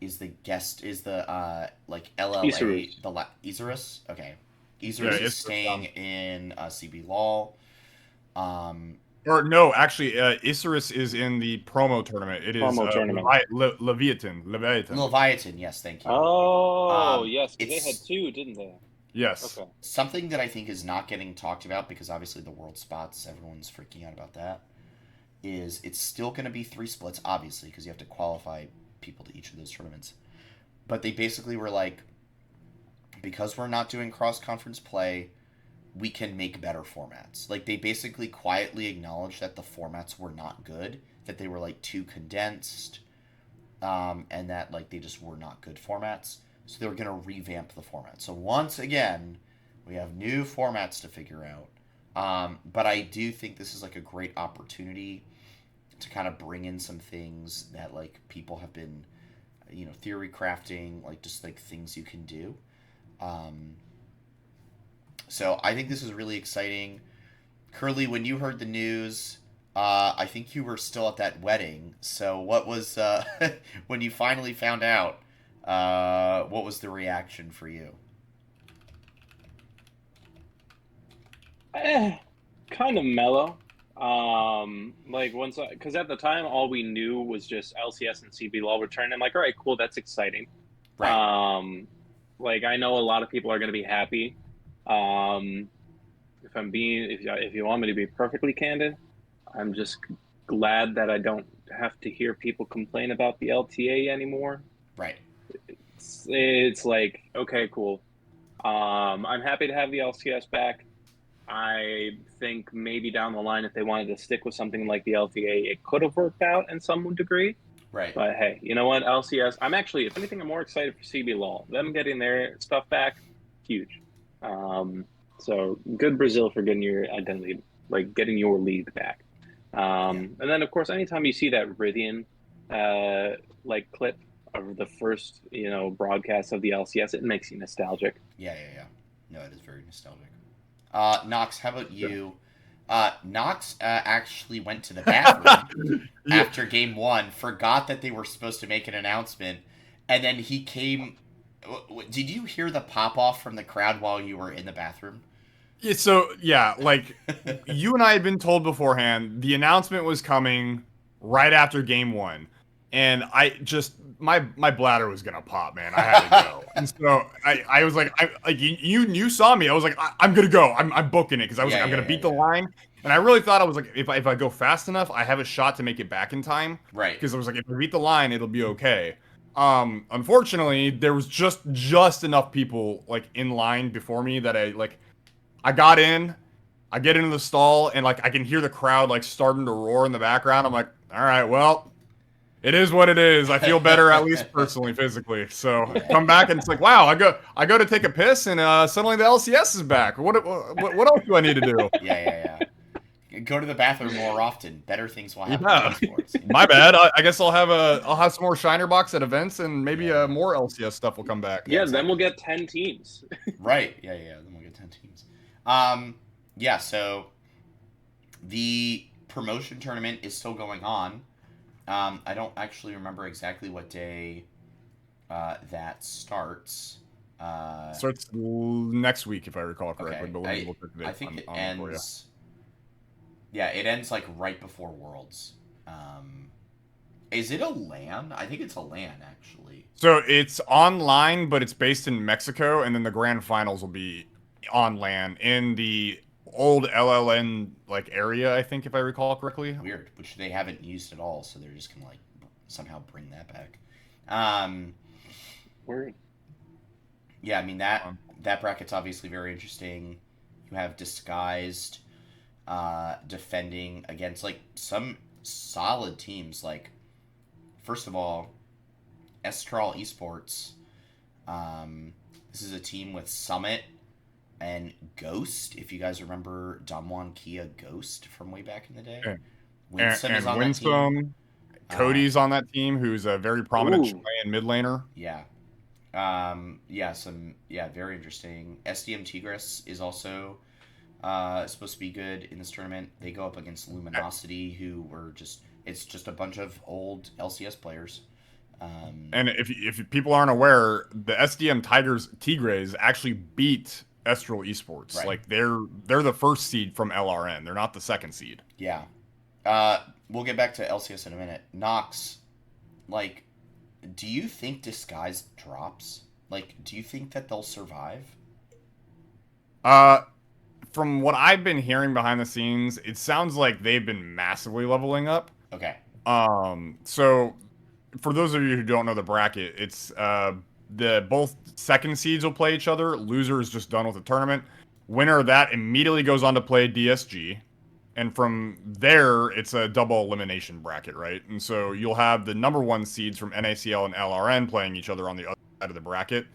is the guest is the LLA Isurus. Isurus? Okay. Isurus is staying in CB Law. Or no, actually, Isurus is in the promo tournament. It is Leviathan, yes, thank you. Oh, yes, because they had 2, didn't they? Yes. Okay. Something that I think is not getting talked about, because obviously the world spots, everyone's freaking out about that, is it's still going to be 3 splits, obviously, because you have to qualify people to each of those tournaments. But they basically were like, because we're not doing cross-conference play, we can make better formats. They basically quietly acknowledged that the formats were not good, that they were too condensed, and that they just were not good formats. So they were going to revamp the format. So once again, we have new formats to figure out. But I do think this is a great opportunity to kind of bring in some things that like people have been, theory crafting, like just like things you can do. So I think this is really exciting. Curly, when you heard the news, I think you were still at that wedding. So what was when you finally found out? What was the reaction for you? Kind of mellow. Like once, because at the time all we knew was just LCS and CB Law return. I'm like, all right, cool, that's exciting. Right. Like I know a lot of people are going to be happy. If you want me to be perfectly candid, I'm just glad that I don't have to hear people complain about the LTA anymore. Right. It's like, okay, cool. I'm happy to have the LCS back. I think maybe down the line, if they wanted to stick with something like the LTA, it could have worked out in some degree. Right. But hey, you know what? LCS, I'm actually, if anything, I'm more excited for CB Law. Them getting their stuff back, huge. So good Brazil for getting your identity, like getting your league back. And then, of course, anytime you see that Rivian like clip of the first, broadcast of the LCS, it makes you nostalgic. Yeah. No, it is very nostalgic. Knox, how about you? Knox actually went to the bathroom after game one, forgot that they were supposed to make an announcement, and then he came. Did you hear the pop off from the crowd while you were in the bathroom? Yeah, so like you and I had been told beforehand the announcement was coming right after game one, and I just my bladder was gonna pop, man. I had to go, and so I was like, you saw me. I was like, I'm gonna go. I'm booking it because I was I'm gonna beat the line, and I really thought I was like, if I go fast enough, I have a shot to make it back in time. Right. Because I was like, if I beat the line, it'll be okay. Unfortunately, there was just enough people like in line before me that I got in, I get into the stall, and like I can hear the crowd like starting to roar in the background. I'm like, all right, well, it is what it is. I feel better at least personally, physically. So come back and it's like, wow, I go to take a piss, and suddenly the LCS is back. What else do I need to do? Yeah. Go to the bathroom more often. Better things will happen in sports. My bad. I guess I'll have some more Shiner Box at events, and maybe more LCS stuff will come back. Yeah, exactly. Then we'll get 10 teams. Right. Yeah. Then we'll get 10 teams. So the promotion tournament is still going on. I don't actually remember exactly what day that starts. Starts next week, if I recall correctly. Okay. But let me look at I think it ends. Yeah, it ends like right before Worlds. Is it a LAN? I think it's a LAN actually. So it's online, but it's based in Mexico, and then the grand finals will be on LAN in the old LLN like area, I think, if I recall correctly. Weird, which they haven't used at all, so they're just gonna like somehow bring that back. Weird. Yeah, I mean that bracket's obviously very interesting. You have Disguised defending against like some solid teams. Like, first of all, Estral Esports. This is a team with Summit and Ghost. If you guys remember Damwon Kia Ghost from way back in the day, Winsome is on that team. Cody's on that team, who's a very prominent Chilean mid laner. Yeah. Very interesting. SDM Tigris is also supposed to be good in this tournament. They go up against Luminosity, who were it's just a bunch of old LCS players. And if people aren't aware, the SDM Tigres actually beat Estral Esports. Right. Like they're the first seed from LRN. They're not the second seed. Yeah. We'll get back to LCS in a minute. Nox, like, do you think Disguise drops? Like, do you think that they'll survive? From what I've been hearing behind the scenes, it sounds like they've been massively leveling up. Okay. So for those of you who don't know the bracket, it's the both second seeds will play each other. Loser is just done with the tournament. Winner of that immediately goes on to play DSG. And from there, it's a double elimination bracket, right? And so you'll have the number one seeds from NACL and LRN playing each other on the other side of the bracket.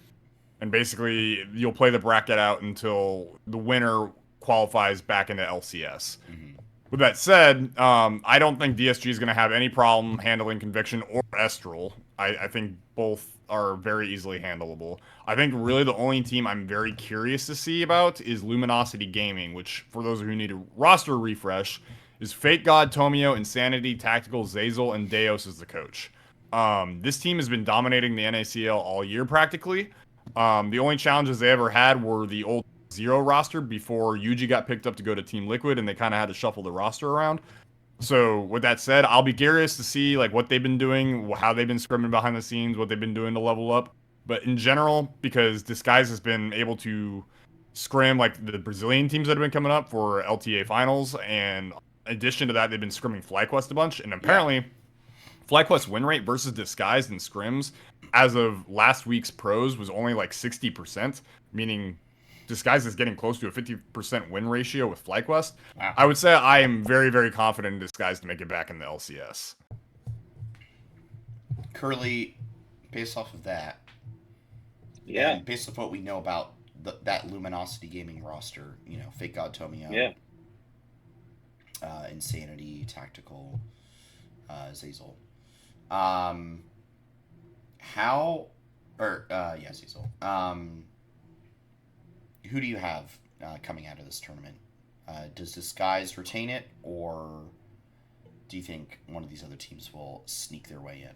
And basically, you'll play the bracket out until the winner qualifies back into LCS. Mm-hmm. With that said, I don't think DSG is going to have any problem handling Conviction or Estral. I think both are very easily handleable. I think really the only team I'm very curious to see about is Luminosity Gaming, which, for those of you who need a roster refresh, is Fate God, Tomio, Insanity, Tactical, Zazel, and Deos as the coach. This team has been dominating the NACL all year practically. The only challenges they ever had were the old Zero roster before Yuji got picked up to go to Team Liquid, and they kind of had to shuffle the roster around. So with that said, I'll be curious to see like what they've been doing, how they've been scrimming behind the scenes, what they've been doing to level up. But in general, because Disguise has been able to scrim like the Brazilian teams that have been coming up for LTA finals, and in addition to that, they've been scrimming FlyQuest a bunch, and apparently FlyQuest win rate versus Disguised and scrims as of last week's pros was only like 60%, meaning Disguise is getting close to a 50% win ratio with FlyQuest. Wow. I would say I am very, very confident in Disguise to make it back in the LCS. Curly, based off of that, Yeah. based off what we know about that Luminosity Gaming roster, you know, Fake God Tomio, Yeah. Insanity, Tactical, Zazel. Zazel. Who do you have coming out of this tournament? Does Disguise retain it, or do you think one of these other teams will sneak their way in?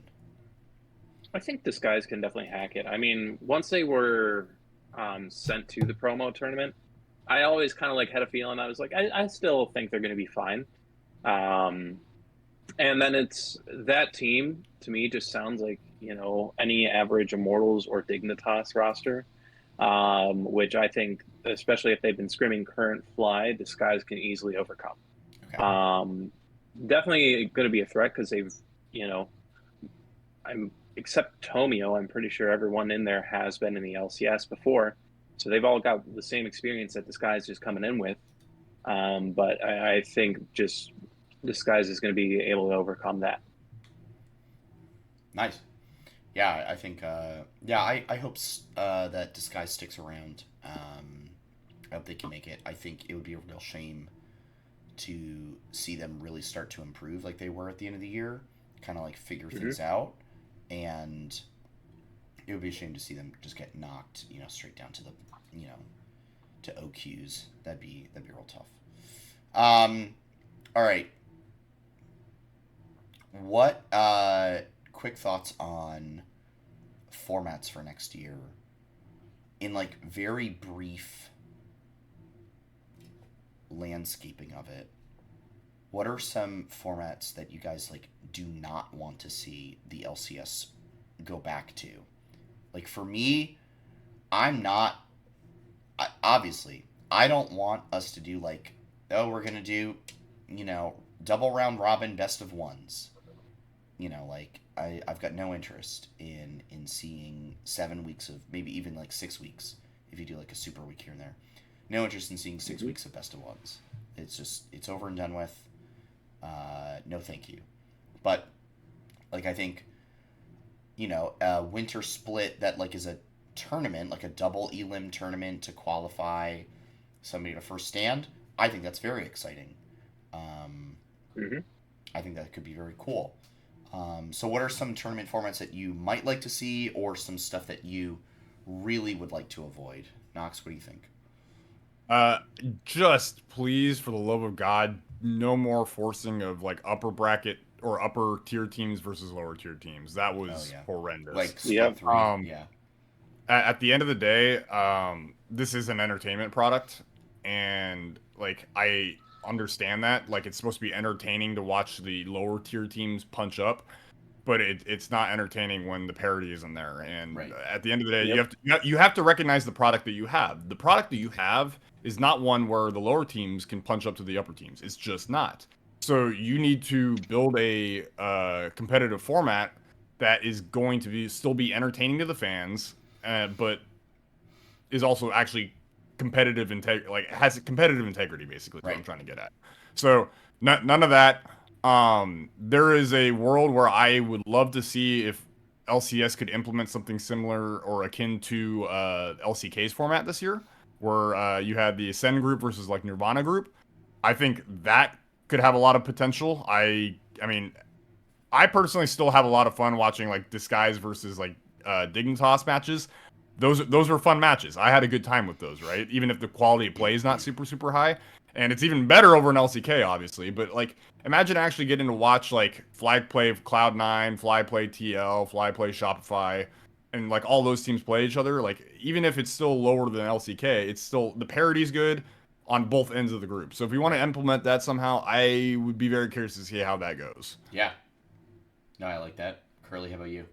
I think this guys can definitely hack it. I mean, once they were sent to the promo tournament, I always kind of like had a feeling. I was like, I still think they're going to be fine. And then it's that team to me just sounds like, you know, any average Immortals or Dignitas roster, which I think, especially if they've been scrimming current Fly, Disguise can easily overcome. Okay. Definitely going to be a threat because they've, you know, except Tomio, I'm pretty sure everyone in there has been in the LCS before, so they've all got the same experience that Disguise is coming in with. But I think just Disguise is going to be able to overcome that. Nice. Yeah, I think. I hope that Disguise sticks around. I hope they can make it. I think it would be a real shame to see them really start to improve like they were at the end of the year, kind of like figure things out, and it would be a shame to see them just get knocked, you know, straight down to the, you know, to OQs. That'd be real tough. All right. What quick thoughts on formats for next year in like very brief landscaping of it? What are some formats that you guys like do not want to see the LCS go back to? Like for me, obviously I don't want us to do like, oh, we're gonna do, you know, double round robin best of ones. You know, like I've got no interest in seeing 7 weeks of, maybe even like 6 weeks if you do like a super week here and there. No interest in seeing 6 weeks of best of ones. It's just, it's over and done with. No thank you. But like I think, you know, a winter split that like is a tournament, like a double elim tournament to qualify somebody to first stand, I think that's very exciting. I think that could be very cool. So what are some tournament formats that you might like to see, or some stuff that you really would like to avoid? Knox, what do you think? Just please, for the love of God, no more forcing of like upper bracket or upper tier teams versus lower tier teams. That was horrendous. Like split three. At the end of the day, this is an entertainment product, and like I understand that, like it's supposed to be entertaining to watch the lower tier teams punch up, but it's not entertaining when the parity isn't there. And at the end of the day, you have to recognize the product that you have. The product that you have is not one where the lower teams can punch up to the upper teams. It's just not. So you need to build a competitive format that is going to still be entertaining to the fans, but is also actually competitive has competitive integrity, basically, is what I'm trying to get at. So none of that. There is a world where I would love to see if LCS could implement something similar or akin to LCK's format this year, where you had the Ascend group versus like Nirvana group. I think that could have a lot of potential. I mean, I personally still have a lot of fun watching like Disguise versus like Dignitas matches. Those were fun matches. I had a good time with those, right? Even if the quality of play is not super high, and it's even better over in LCK, obviously. But like, imagine actually getting to watch like Flag play Cloud9, Fly play TL, Fly play Shopify, and like all those teams play each other. Like, even if it's still lower than LCK, it's still the parity's good on both ends of the group. So if you want to implement that somehow, I would be very curious to see how that goes. Yeah. No, I like that. Curly, how about you?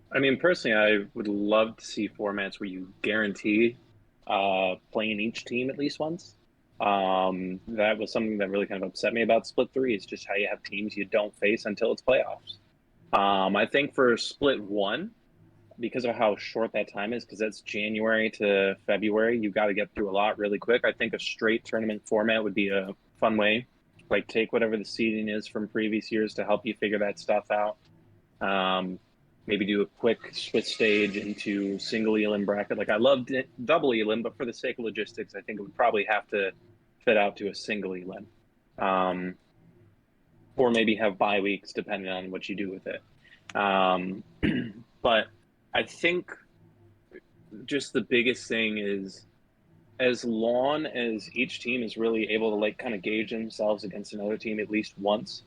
I mean, personally, I would love to see formats where you guarantee playing each team at least once. That was something that really kind of upset me about Split 3, is just how you have teams you don't face until it's playoffs. I think for Split 1, because of how short that time is, because that's January to February, you got to get through a lot really quick. I think a straight tournament format would be a fun way. Like, take whatever the seeding is from previous years to help you figure that stuff out. Maybe do a quick switch stage into single elim bracket. Like, I loved it, double elim, but for the sake of logistics, I think it would probably have to fit out to a single elim. Or maybe have bye weeks depending on what you do with it. But I think just the biggest thing is, as long as each team is really able to like kind of gauge themselves against another team at least once,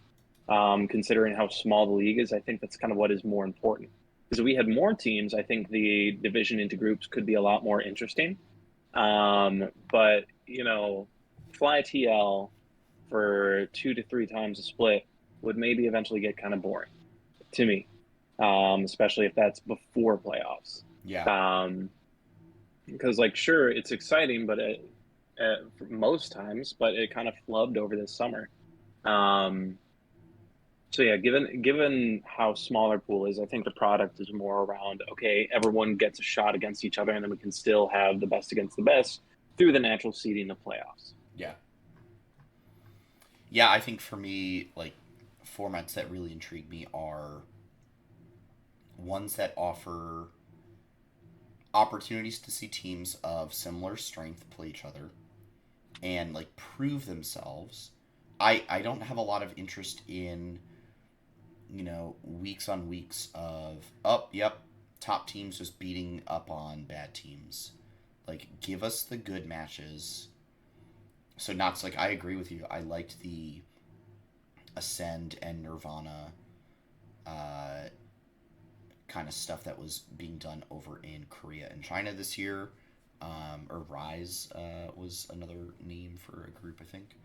considering how small the league is, I think that's kind of what is more important. Because if we had more teams, I think the division into groups could be a lot more interesting. But, you know, Fly TL for 2 to 3 times a split would maybe eventually get kind of boring to me, especially if that's before playoffs. Yeah. Because, like, sure, it's exciting, but most times, but it kind of flubbed over this summer. So yeah, given how small our pool is, I think the product is more around, okay, everyone gets a shot against each other, and then we can still have the best against the best through the natural seeding of playoffs. Yeah. Yeah, I think for me, like, formats that really intrigue me are ones that offer opportunities to see teams of similar strength play each other and like prove themselves. I don't have a lot of interest in, you know, weeks on weeks of top teams just beating up on bad teams. Like, give us the good matches. So Knox, like, I agree with you. I liked the Ascend and Nirvana kind of stuff that was being done over in Korea and China this year. Or Rise was another name for a group, I think.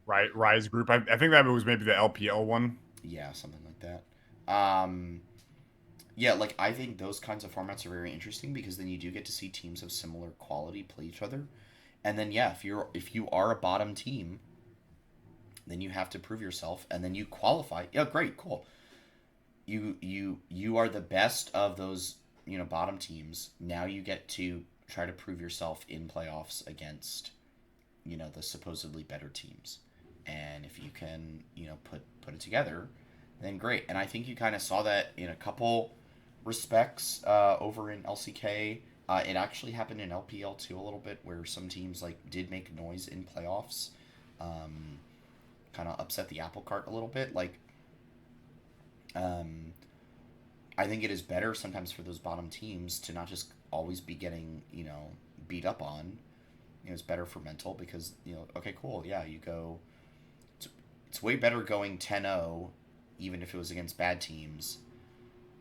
Right, Rise group. I think that was maybe the LPL one. Yeah, something like that. Yeah, like, I think those kinds of formats are very interesting because then you do get to see teams of similar quality play each other. And then yeah, if you are a bottom team, then you have to prove yourself and then you qualify. Yeah, great, cool. You are the best of those, you know, bottom teams. Now you get to try to prove yourself in playoffs against, you know, the supposedly better teams. And if you can, you know, put it together, then great. And I think you kind of saw that in a couple respects over in LCK. It actually happened in LPL too a little bit, where some teams like did make noise in playoffs, kind of upset the apple cart a little bit. Like, I think it is better sometimes for those bottom teams to not just always be getting, you know, beat up on. You know, it's better for mental because, you know, okay, cool, yeah, you go. It's way better going 10-0, even if it was against bad teams,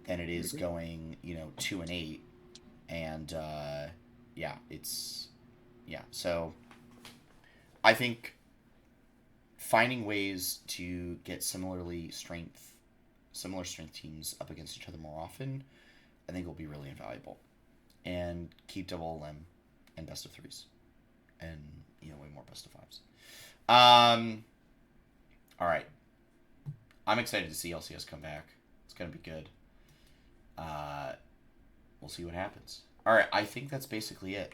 than it is going, you know, 2-8, and So I think finding ways to get similar strength teams up against each other more often, I think will be really invaluable, and keep double LM and best of threes, and, you know, way more best of fives. All right. I'm excited to see LCS come back. It's going to be good. We'll see what happens. All right. I think that's basically it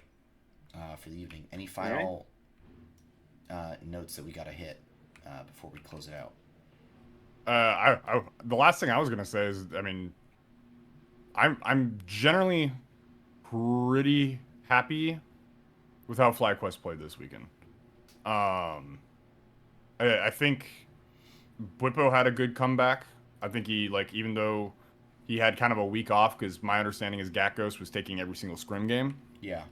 for the evening. Any final notes that we got to hit before we close it out? The last thing I was going to say is, I mean, I'm generally pretty happy with how FlyQuest played this weekend. I think Bwipo had a good comeback. I think he, like, even though he had kind of a week off, because my understanding is Gakos was taking every single scrim game. Yeah.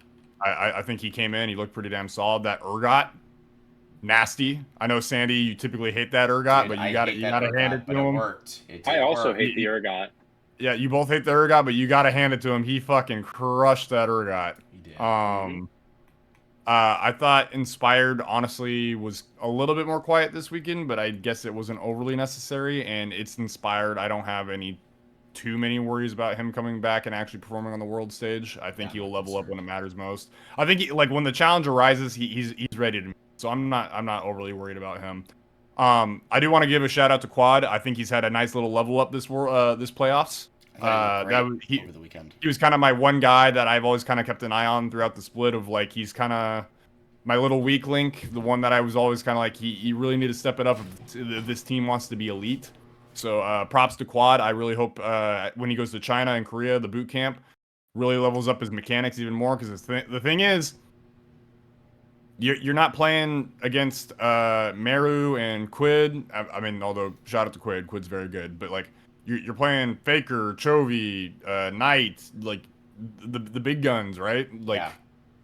I think he came in, he looked pretty damn solid. That Urgot, nasty. I know, Sandy, you typically hate that Urgot, Dude, but you gotta hand it to him. It worked. It I did also work. hate the Urgot. Yeah, you both hate the Urgot, but you gotta hand it to him. He fucking crushed that Urgot. He did. I thought Inspired, honestly, was a little bit more quiet this weekend, but I guess it wasn't overly necessary, and it's Inspired. I don't have too many worries about him coming back and actually performing on the world stage. I think he'll level up when it matters most. I think when the challenge arises, he's ready to. So I'm not overly worried about him. I do want to give a shout out to Quad. I think he's had a nice little level up this playoffs. Over the weekend. He was kind of my one guy that I've always kind of kept an eye on throughout the split. Of like, he's kind of my little weak link, the one that I was always kind of like, he really need to step it up if this team wants to be elite. So props to Quad. I really hope when he goes to China and Korea, the boot camp really levels up his mechanics even more. Because the thing is, you're not playing against Meru and Quid. I mean, although shout out to Quid, Quid's very good. But like, you're playing Faker, Chovy, Knight, like the big guns, right? Like,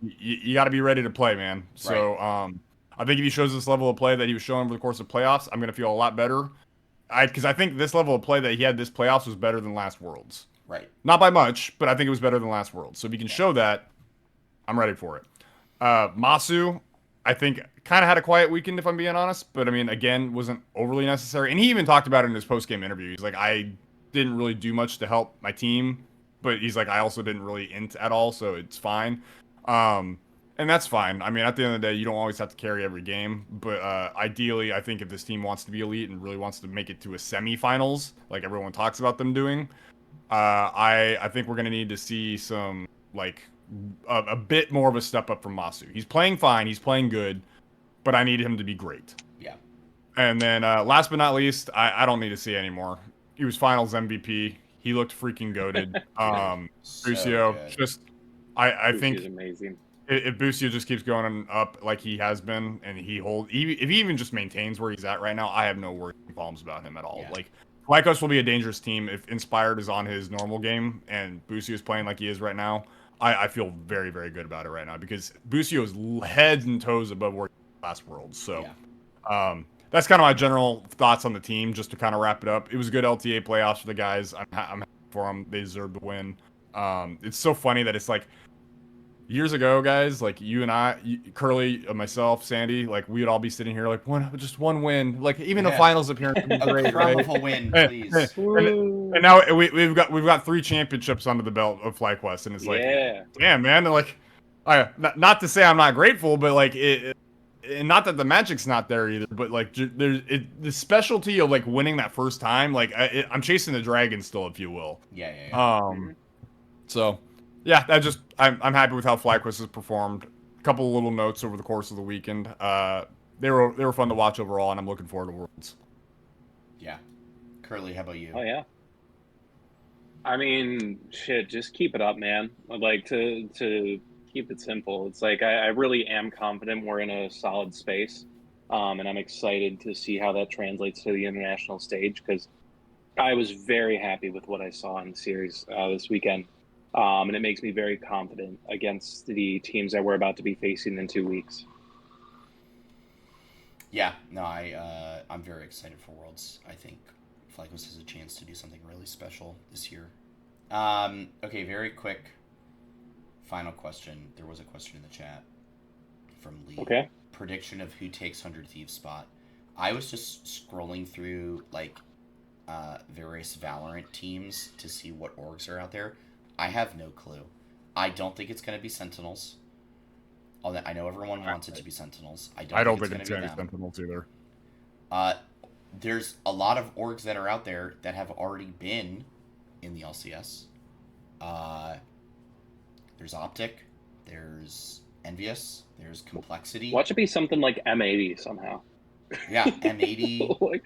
you got to be ready to play, man. So I think if he shows this level of play that he was showing over the course of playoffs, I'm gonna feel a lot better. Because I think this level of play that he had this playoffs was better than last Worlds. Right. Not by much, but I think it was better than last Worlds. So if he can show that, I'm ready for it. Masu, I think, kind of had a quiet weekend, if I'm being honest. But, I mean, again, wasn't overly necessary. And he even talked about it in his post-game interview. He's like, I didn't really do much to help my team. But he's like, I also didn't really int at all, so it's fine. And that's fine. I mean, at the end of the day, you don't always have to carry every game. But ideally, I think if this team wants to be elite and really wants to make it to a semifinals, like everyone talks about them doing, I think we're going to need to see some, like, a bit more of a step up from Masu. He's playing fine. He's playing good. But I need him to be great. Yeah. And then last but not least, I don't need to see anymore. He was finals MVP. He looked freaking goated. Busio, just, I think... Is amazing. If Busio just keeps going up like he has been, and if he even just maintains where he's at right now, I have no worries and qualms about him at all. Yeah. Like, FLYQUEST will be a dangerous team if Inspired is on his normal game and Busio is playing like he is right now. I feel very, very good about it right now because Busio is heads and toes above where he was last World. So, that's kind of my general thoughts on the team. Just to kind of wrap it up, it was a good LTA playoffs for the guys. I'm happy for them. They deserve the win. It's so funny that it's like, years ago, guys, like you and I, Curly, myself, Sandy, like we would all be sitting here like just one win, like even a finals appearance would be great, right? A win, please. And now we've got 3 championships under the belt of FLYQUEST, and it's like, damn, man, like, not to say I'm not grateful, but like and not that the magic's not there either, but like there's the specialty of like winning that first time, like I'm chasing the dragon still, if you will. So. Yeah, I'm happy with how FLYQUEST has performed. A couple of little notes over the course of the weekend. They were fun to watch overall, and I'm looking forward to Worlds. Yeah. Curly, how about you? Oh yeah. I mean, shit, just keep it up, man. I'd like to keep it simple. It's like I really am confident we're in a solid space, and I'm excited to see how that translates to the international stage because I was very happy with what I saw in the series this weekend. And it makes me very confident against the teams that we're about to be facing in 2 weeks. Yeah, no, I'm very excited for Worlds. I think FLYQUEST has a chance to do something really special this year. Okay, very quick final question. There was a question in the chat from Lee. Okay. Prediction of who takes 100 Thieves spot. I was just scrolling through like various Valorant teams to see what orgs are out there. I have no clue. I don't think it's going to be Sentinels. Although I know everyone wants it to be Sentinels. I don't think it's going to be Sentinels either. There's a lot of orgs that are out there that have already been in the LCS. There's Optic. There's Envious. There's Complexity. Watch it be something like M80 somehow. Yeah, M80. Like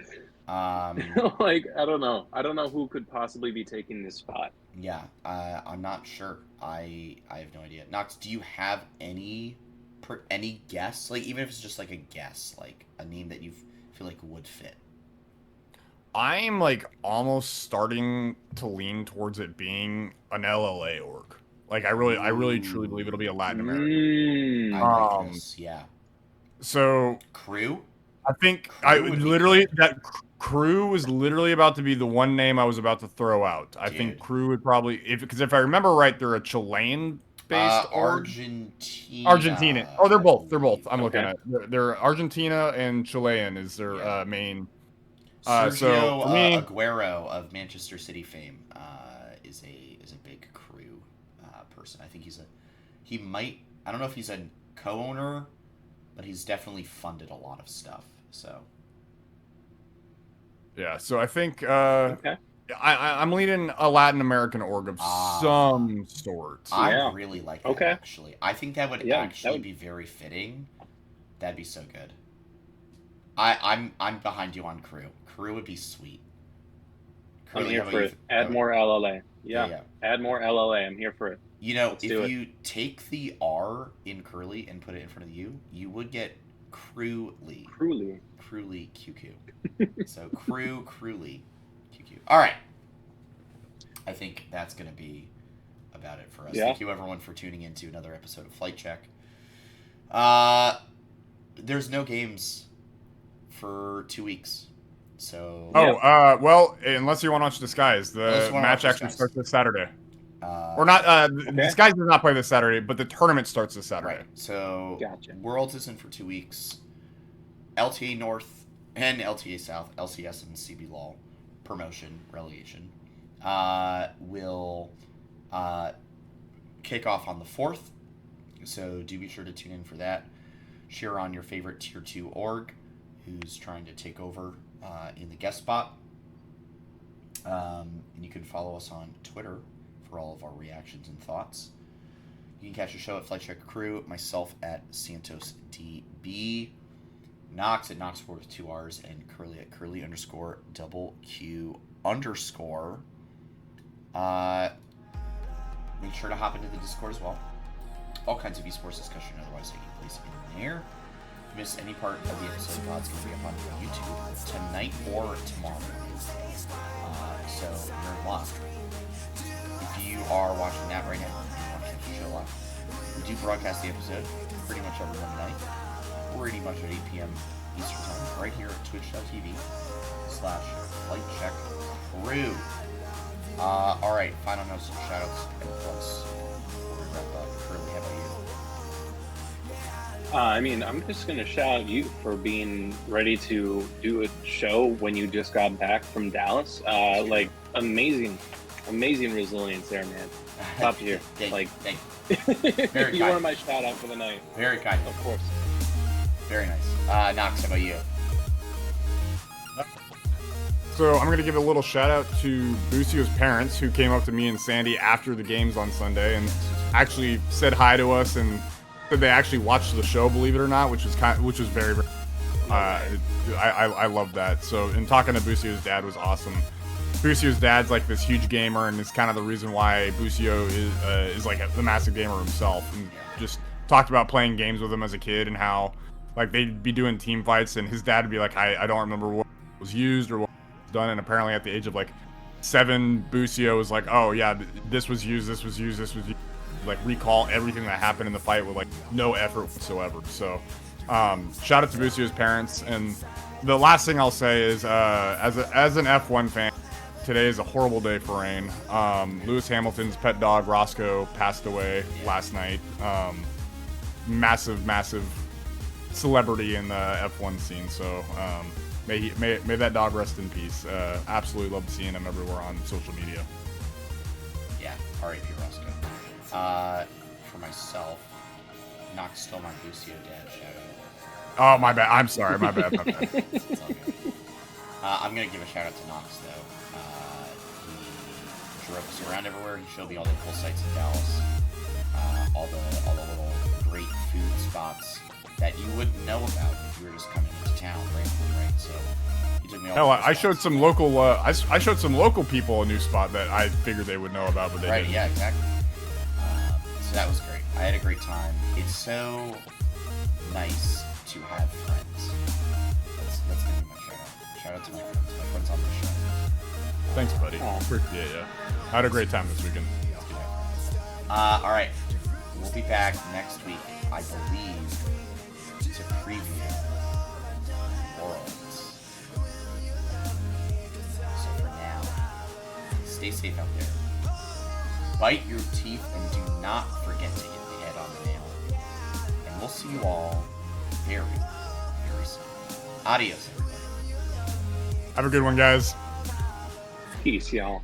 I don't know who could possibly be taking this spot. Yeah, I'm not sure. I have no idea. Nox, do you have any guess? Like even if it's just like a guess, like a name that you feel like would fit? I'm like almost starting to lean towards it being an LLA org. Like I really truly believe it'll be a Latin American. I like this. Yeah. So Crew. I think Crew would be literally good. that Crew was literally about to be the one name I was about to throw out. I think Dude. Crew would probably because if I remember right, they're a Chilean based org. Argentina. Oh, they're both. They're both. I'm looking at. They're Argentina and Chilean is their main. Sergio So for me, Aguero of Manchester City fame is a big Crew person. I think he might. I don't know if he's a co-owner, but he's definitely funded a lot of stuff. So yeah. So I think I'm leading a Latin American org of some sort. I really like that, actually. I think that would actually be very fitting. That'd be so good. I'm behind you on Crew. Crew would be sweet. I'm here for it. Add more LLA. Yeah. Add more LLA. I'm here for it. You know, if you take the R in Curly and put it in front of you would get Crewly. Crewly QQ. So Crewly QQ. All right. I think that's going to be about it for us. Yeah. Thank you, everyone, for tuning in to another episode of Flight Check. There's no games for 2 weeks. So well, unless you want to watch Disguise, the match actually starts this Saturday. Or not. Disguise does not play this Saturday, but the tournament starts this Saturday. Right. So Worlds isn't for 2 weeks. LTA North and LTA South, LCS and CB LOL promotion relegation will kick off on the 4th. So do be sure to tune in for that. Cheer on your favorite Tier 2 org who's trying to take over in the guest spot. And you can follow us on Twitter for all of our reactions and thoughts. You can catch the show at Flight Check Crew, myself at Santos DB, Knox at Knox4 with 2 R's, and Curly at Curly_QQ_. Make sure to hop into the Discord as well. All kinds of esports discussion otherwise taking place in there. If you missed any part of the episode, it's going to be up on YouTube tonight or tomorrow. So you're in luck. If you are watching that right now, you want to catch the show live. We do broadcast the episode pretty much every Monday night, pretty much at 8 p.m. Eastern Time, right here at twitch.tv/FlightCheckCrew. All right, final notes and shoutouts and plugs before we wrap up. Curly, how about you? I mean, I'm just going to shout out you for being ready to do a show when you just got back from Dallas. Like, amazing resilience there, man. Top tier. Thank you. Very you are my shout out for the night. Very kind. Of course. Very nice. Knox, how about you? So I'm going to give a little shout out to Bucio's parents who came up to me and Sandy after the games on Sunday and actually said hi to us and said they actually watched the show, believe it or not, which was very, very I love that. So, and talking to Bucio's dad was awesome. Bucio's dad's like this huge gamer and is kind of the reason why Bucio is like the massive gamer himself, and just talked about playing games with him as a kid and how like they'd be doing team fights and his dad would be like, I don't remember what was used or what was done, and apparently at the age of like 7, Bucio was like, oh yeah, this was used, like recall everything that happened in the fight with like no effort whatsoever. So shout out to Bucio's parents. And the last thing I'll say is as an F1 fan, today is a horrible day for rain. Lewis Hamilton's pet dog Roscoe passed away last night. Massive celebrity in the F1 scene. So may that dog rest in peace. Absolutely love seeing him everywhere on social media. Yeah, R.I.P. Roscoe. For myself, Knox stole my Bucio dad shout out. Oh, my bad. I'm sorry. My bad. It's all good. I'm going to give a shout out to Knox, though. He drove us around everywhere. He showed me all the cool sights in Dallas. All the little great food spots that you wouldn't know about if you were just coming into town randomly, right? So he took me all. Hell, I showed some local. I showed some local people a new spot that I figured they would know about, but they didn't. Yeah, exactly. So that was great. I had a great time. It's so nice to have friends. That's gonna be my shout out. Shout out to my friends. My friends on the show. Thanks, buddy. Oh. Yeah. I had a great time this weekend. All right. We'll be back next week, I believe, to preview Worlds. So for now, stay safe out there. Bite your teeth and do not forget to hit the head on the nail. And we'll see you all very, very soon. Adios, everybody. Have a good one, guys. Peace, y'all.